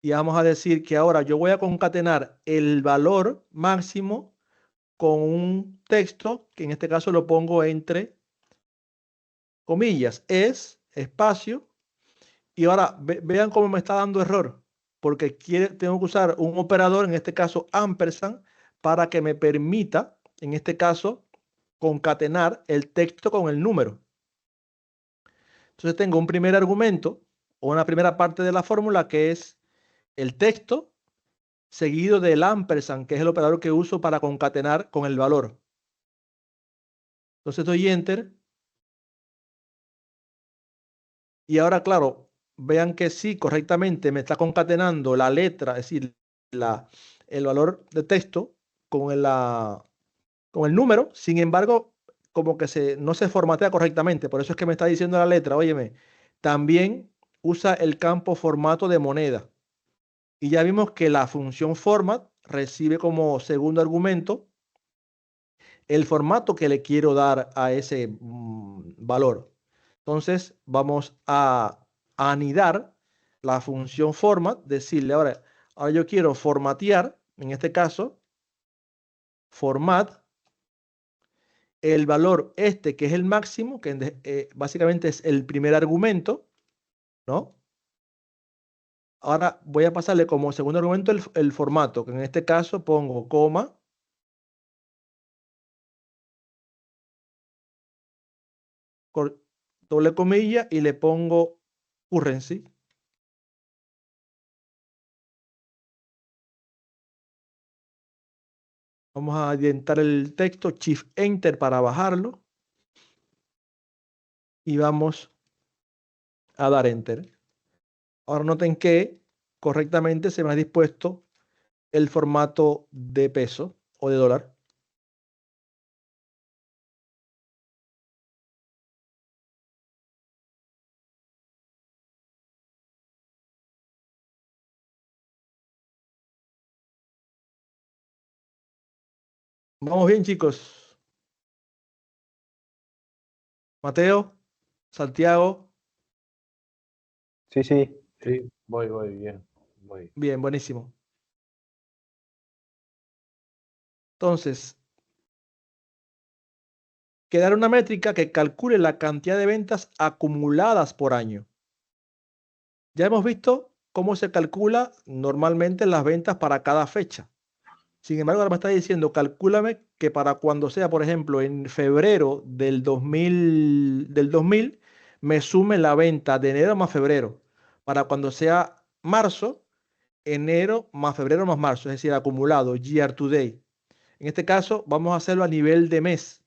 y vamos a decir que ahora yo voy a concatenar el valor máximo con un texto, que en este caso lo pongo entre comillas, es espacio, y ahora vean cómo me está dando error, porque tengo que usar un operador, en este caso ampersand, para que me permita, en este caso, concatenar el texto con el número. Entonces tengo un primer argumento o una primera parte de la fórmula que es el texto seguido del ampersand, que es el operador que uso para concatenar con el valor. Entonces doy enter. Y ahora, claro, vean que sí, correctamente me está concatenando la letra, es decir, el valor de texto con el número. Sin embargo, como que no se formatea correctamente. Por eso es que me está diciendo la letra, óyeme, también usa el campo formato de moneda. Y ya vimos que la función format recibe como segundo argumento el formato que le quiero dar a ese valor. Entonces vamos a anidar la función format, decirle ahora yo quiero formatear, en este caso, format, el valor este que es el máximo, que básicamente es el primer argumento, ¿no? Ahora voy a pasarle como segundo argumento el formato, que en este caso pongo coma, doble comilla y le pongo currency. Vamos a adiantar el texto, Shift Enter para bajarlo. Y vamos a dar Enter. Ahora noten que correctamente se me ha dispuesto el formato de peso o de dólar. Vamos bien, chicos. Mateo, Santiago. Sí, sí. Sí, voy, bien. Voy. Bien, buenísimo. Entonces, quedará una métrica que calcule la cantidad de ventas acumuladas por año. Ya hemos visto cómo se calcula normalmente las ventas para cada fecha. Sin embargo, ahora me está diciendo, calcúlame que para cuando sea, por ejemplo, en febrero del 2000, me sume la venta de enero más febrero. Para cuando sea marzo, enero más febrero más marzo, es decir, acumulado, year to date. En este caso, vamos a hacerlo a nivel de mes.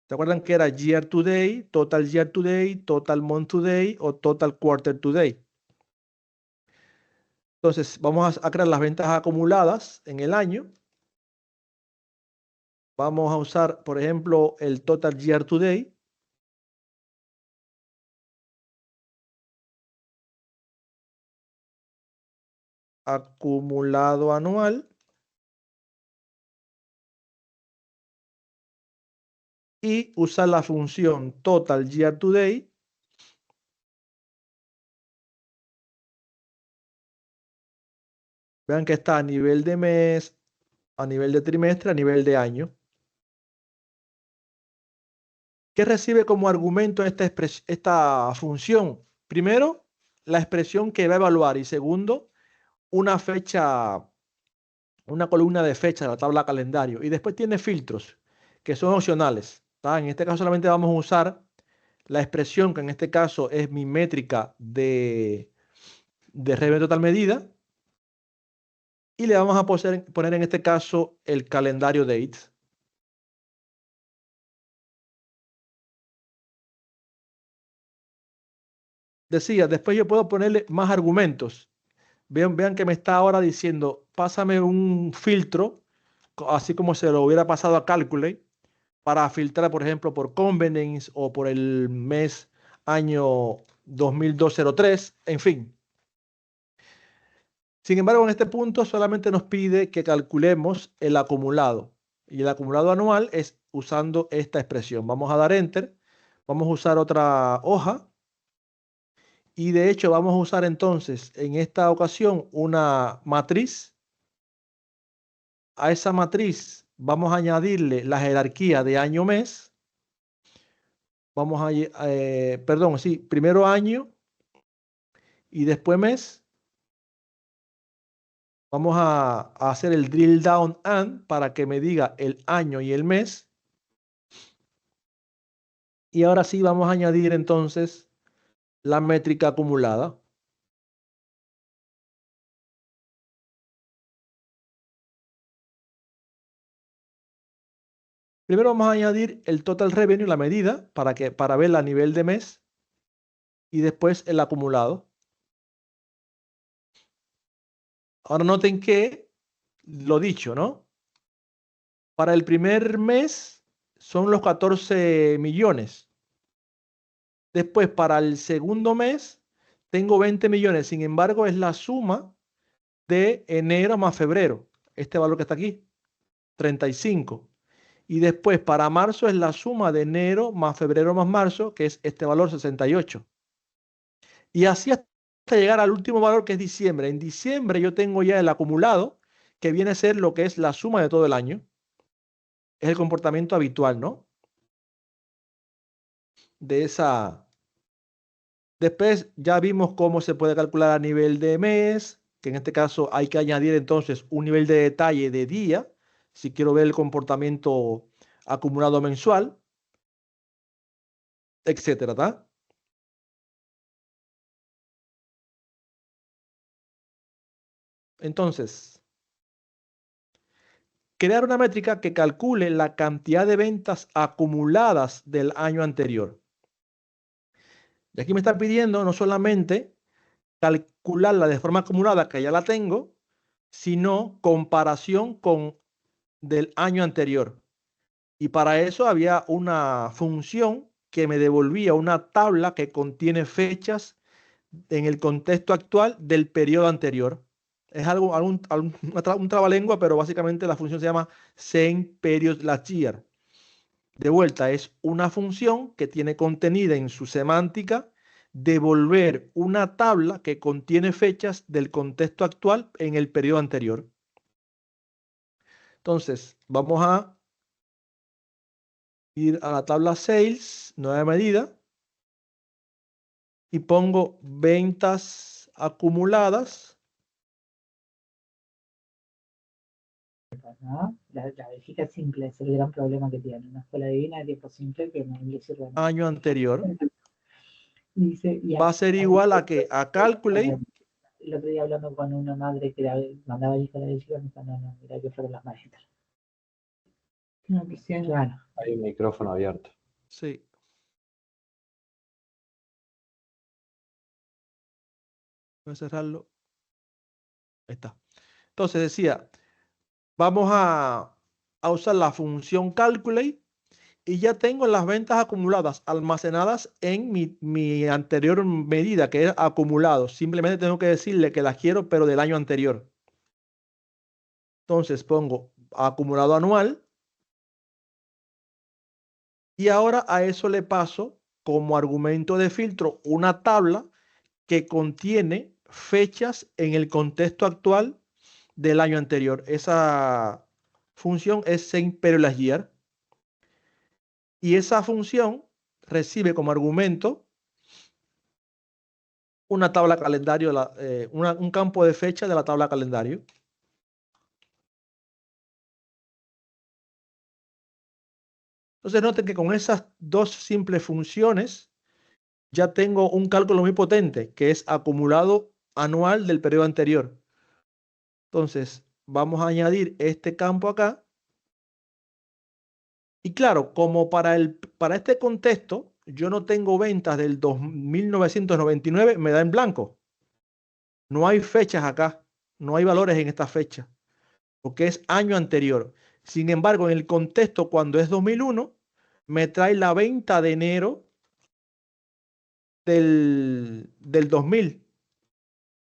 ¿Se acuerdan que era year to date, total month to date o total quarter to date? Entonces, vamos a crear las ventas acumuladas en el año. Vamos a usar, por ejemplo, el total year to date. Acumulado anual. Y usar la función total year to date. Vean que está a nivel de mes, a nivel de trimestre, a nivel de año. ¿Qué recibe como argumento esta función? Primero, la expresión que va a evaluar y segundo, una fecha, una columna de fecha de la tabla calendario. Y después tiene filtros que son opcionales. ¿Tá? En este caso solamente vamos a usar la expresión que en este caso es mi métrica de revenue total medida. Y le vamos a poner en este caso el calendario date. Decía, después yo puedo ponerle más argumentos. Vean que me está ahora diciendo, pásame un filtro, así como se lo hubiera pasado a Calculate, para filtrar, por ejemplo, por convenience o por el mes, año 2203, en fin. Sin embargo, en este punto solamente nos pide que calculemos el acumulado. Y el acumulado anual es usando esta expresión. Vamos a dar Enter. Vamos a usar otra hoja. Y de hecho vamos a usar entonces en esta ocasión una matriz. A esa matriz vamos a añadirle la jerarquía de año-mes. Vamos a, perdón, sí, primero año y después mes. Vamos a hacer el drill down and para que me diga el año y el mes. Y ahora sí vamos a añadir entonces la métrica acumulada. Primero vamos a añadir el total revenue, la medida, para ver a nivel de mes. Y después el acumulado. Ahora noten que lo dicho, ¿no? Para el primer mes son los 14 millones. Después, para el segundo mes, tengo 20 millones. Sin embargo, es la suma de enero más febrero. Este valor que está aquí, 35. Y después, para marzo, es la suma de enero más febrero más marzo, que es este valor, 68. Y así hasta llegar al último valor, que es diciembre. En diciembre yo tengo ya el acumulado, que viene a ser lo que es la suma de todo el año. Es el comportamiento habitual, ¿no? De esa. Después ya vimos cómo se puede calcular a nivel de mes, que en este caso hay que añadir entonces un nivel de detalle de día, si quiero ver el comportamiento acumulado mensual, etcétera, ¿tá? Entonces, crear una métrica que calcule la cantidad de ventas acumuladas del año anterior. Y aquí me está pidiendo no solamente calcularla de forma acumulada, que ya la tengo, sino comparación con del año anterior. Y para eso había una función que me devolvía una tabla que contiene fechas en el contexto actual del periodo anterior. Es un trabalengua, pero básicamente la función se llama same period last year. De vuelta, es una función que tiene contenida en su semántica devolver una tabla que contiene fechas del contexto actual en el periodo anterior. Entonces, vamos a ir a la tabla Sales, nueva medida, y pongo ventas acumuladas. ¿No? La viejita simple es el gran problema que tiene. Una escuela divina de tiempo simple que no le sirve nada. Año anterior. Y dice, Va a ser igual a que a calculate. El otro día hablando con una madre que mandaba el hijo a la escuela, me dijo, no, mira que fueron las maestras. No, pues sí, claro. Hay un micrófono abierto. Sí. Voy a cerrarlo. Ahí está. Entonces decía, vamos a usar la función calculate y ya tengo las ventas acumuladas almacenadas en mi anterior medida, que es acumulado. Simplemente tengo que decirle que las quiero, pero del año anterior. Entonces pongo acumulado anual. Y ahora a eso le paso como argumento de filtro una tabla que contiene fechas en el contexto actual del año anterior. Esa función es same period last year. Y esa función recibe como argumento una tabla calendario, un campo de fecha de la tabla calendario. Entonces noten que con esas dos simples funciones ya tengo un cálculo muy potente, que es acumulado anual del periodo anterior. Entonces, vamos a añadir este campo acá. Y claro, como para este contexto, yo no tengo ventas del 1999, me da en blanco. No hay fechas acá, no hay valores en esta fecha, porque es año anterior. Sin embargo, en el contexto, cuando es 2001, me trae la venta de enero del 2000.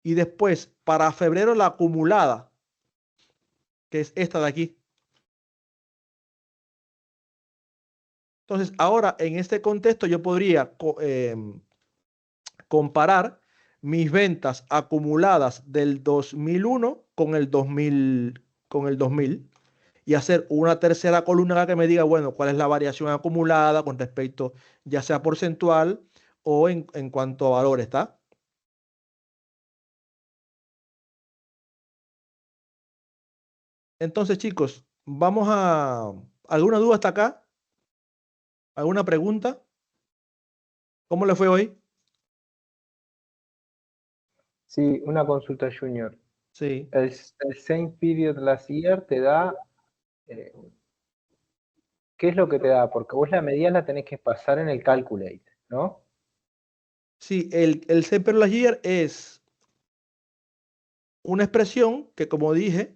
Y después, para febrero, la acumulada, que es esta de aquí. Entonces, ahora en este contexto yo podría comparar mis ventas acumuladas del 2001 con el 2000 y hacer una tercera columna que me diga, bueno, cuál es la variación acumulada con respecto, ya sea porcentual o en cuanto a valor, ¿está? Entonces, chicos, vamos a... ¿Alguna duda hasta acá? ¿Alguna pregunta? ¿Cómo le fue hoy? Sí, una consulta, Junior. Sí. El same period last year te da, ¿qué es lo que te da? Porque vos la medida la tenés que pasar en el calculate, ¿no? Sí, el same period last year es una expresión que, como dije,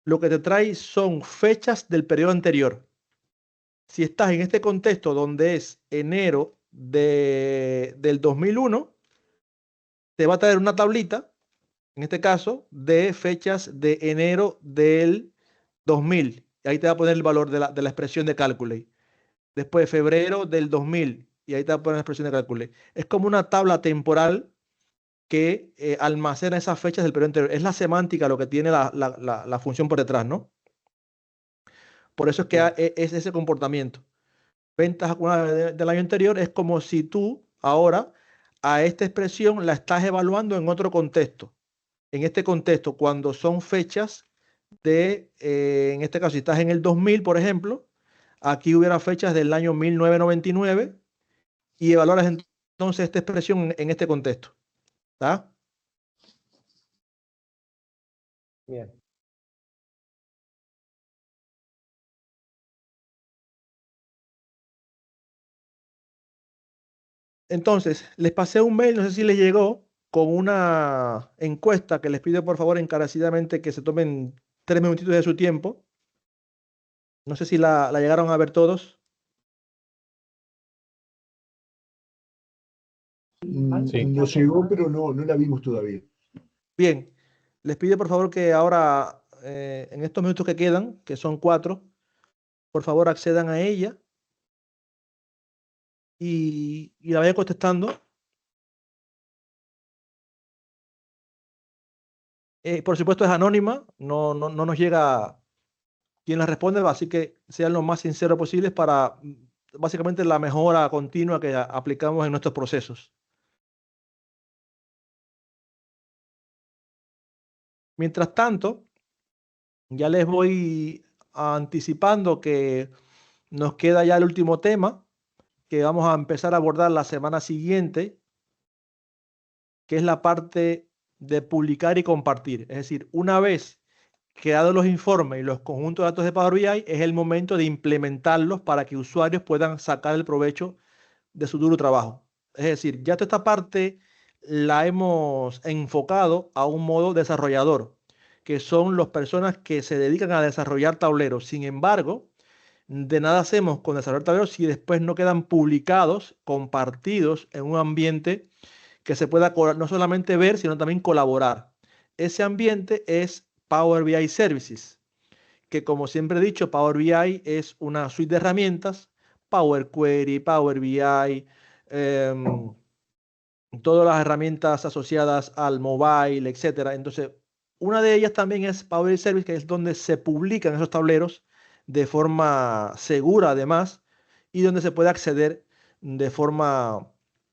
lo que te trae son fechas del periodo anterior. Si estás en este contexto donde es enero del 2001, te va a traer una tablita, en este caso, de fechas de enero del 2000. Y ahí te va a poner el valor de la expresión de Calculate. Después, febrero del 2000. Y ahí te va a poner la expresión de Calculate. Es como una tabla temporal que almacena esas fechas del periodo anterior. Es la semántica lo que tiene la función por detrás, ¿no? Por eso es que es ese comportamiento. Ventas acumuladas del año anterior es como si tú ahora a esta expresión la estás evaluando en otro contexto. En este contexto, cuando son fechas en este caso, si estás en el 2000, por ejemplo, aquí hubiera fechas del año 1999 y evaluaras entonces esta expresión en este contexto. ¿Está? Bien. Entonces, les pasé un mail, no sé si les llegó, con una encuesta que les pido por favor encarecidamente que se tomen 3 minutitos de su tiempo. No sé si la llegaron a ver todos. Sí. Nos llegó, pero no la vimos todavía. Bien, les pido por favor que ahora, en estos minutos que quedan, que son 4, por favor accedan a ella y la vayan contestando. Por supuesto es anónima, no nos llega quien la responde, así que sean lo más sinceros posibles para básicamente la mejora continua que aplicamos en nuestros procesos. Mientras tanto, ya les voy anticipando que nos queda ya el último tema que vamos a empezar a abordar la semana siguiente, que es la parte de publicar y compartir. Es decir, una vez creados los informes y los conjuntos de datos de Power BI, es el momento de implementarlos para que usuarios puedan sacar el provecho de su duro trabajo. Es decir, ya toda esta parte la hemos enfocado a un modo desarrollador, que son las personas que se dedican a desarrollar tableros. Sin embargo, de nada hacemos con desarrollar tableros si después no quedan publicados, compartidos en un ambiente que se pueda no solamente ver, sino también colaborar. Ese ambiente es Power BI Services, que como siempre he dicho, Power BI es una suite de herramientas, Power Query, Power BI, todas las herramientas asociadas al mobile, etcétera. Entonces, una de ellas también es Power BI Service, que es donde se publican esos tableros de forma segura, además, y donde se puede acceder de forma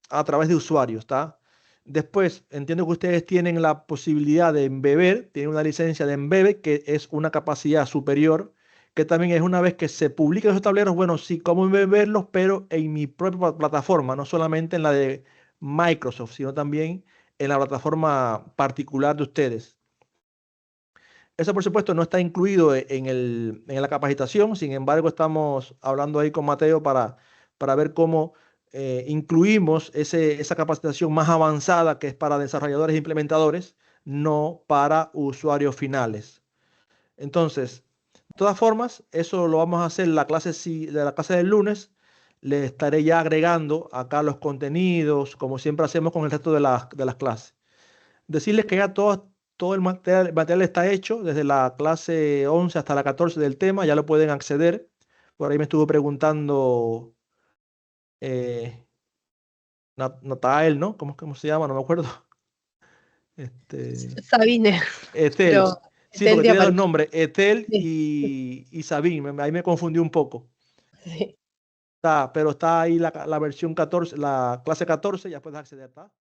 a través de usuarios, ¿está? Después, entiendo que ustedes tienen la posibilidad de embeber, tienen una licencia de embebe, que es una capacidad superior, que también es una vez que se publican esos tableros, bueno, sí, cómo embeberlos, pero en mi propia plataforma, no solamente en la de Microsoft, sino también en la plataforma particular de ustedes. Eso, por supuesto, no está incluido en la capacitación, sin embargo, estamos hablando ahí con Mateo para ver cómo incluimos esa capacitación más avanzada que es para desarrolladores e implementadores, no para usuarios finales. Entonces, de todas formas, eso lo vamos a hacer en la clase del lunes. Le estaré ya agregando acá los contenidos, como siempre hacemos con el resto de las clases. Decirles que ya todo el material está hecho, desde la clase 11 hasta la 14 del tema, ya lo pueden acceder. Por ahí me estuvo preguntando Natael, ¿no? ¿Cómo se llama? No me acuerdo. Sabine, Etel. pero Sí, Etel porque te tiene dos aparece. nombres, Etel Sí. y Sabine. Ahí me confundí un poco. Sí. Pero está ahí la versión 14, la clase 14, ya puedes acceder. ¿Está?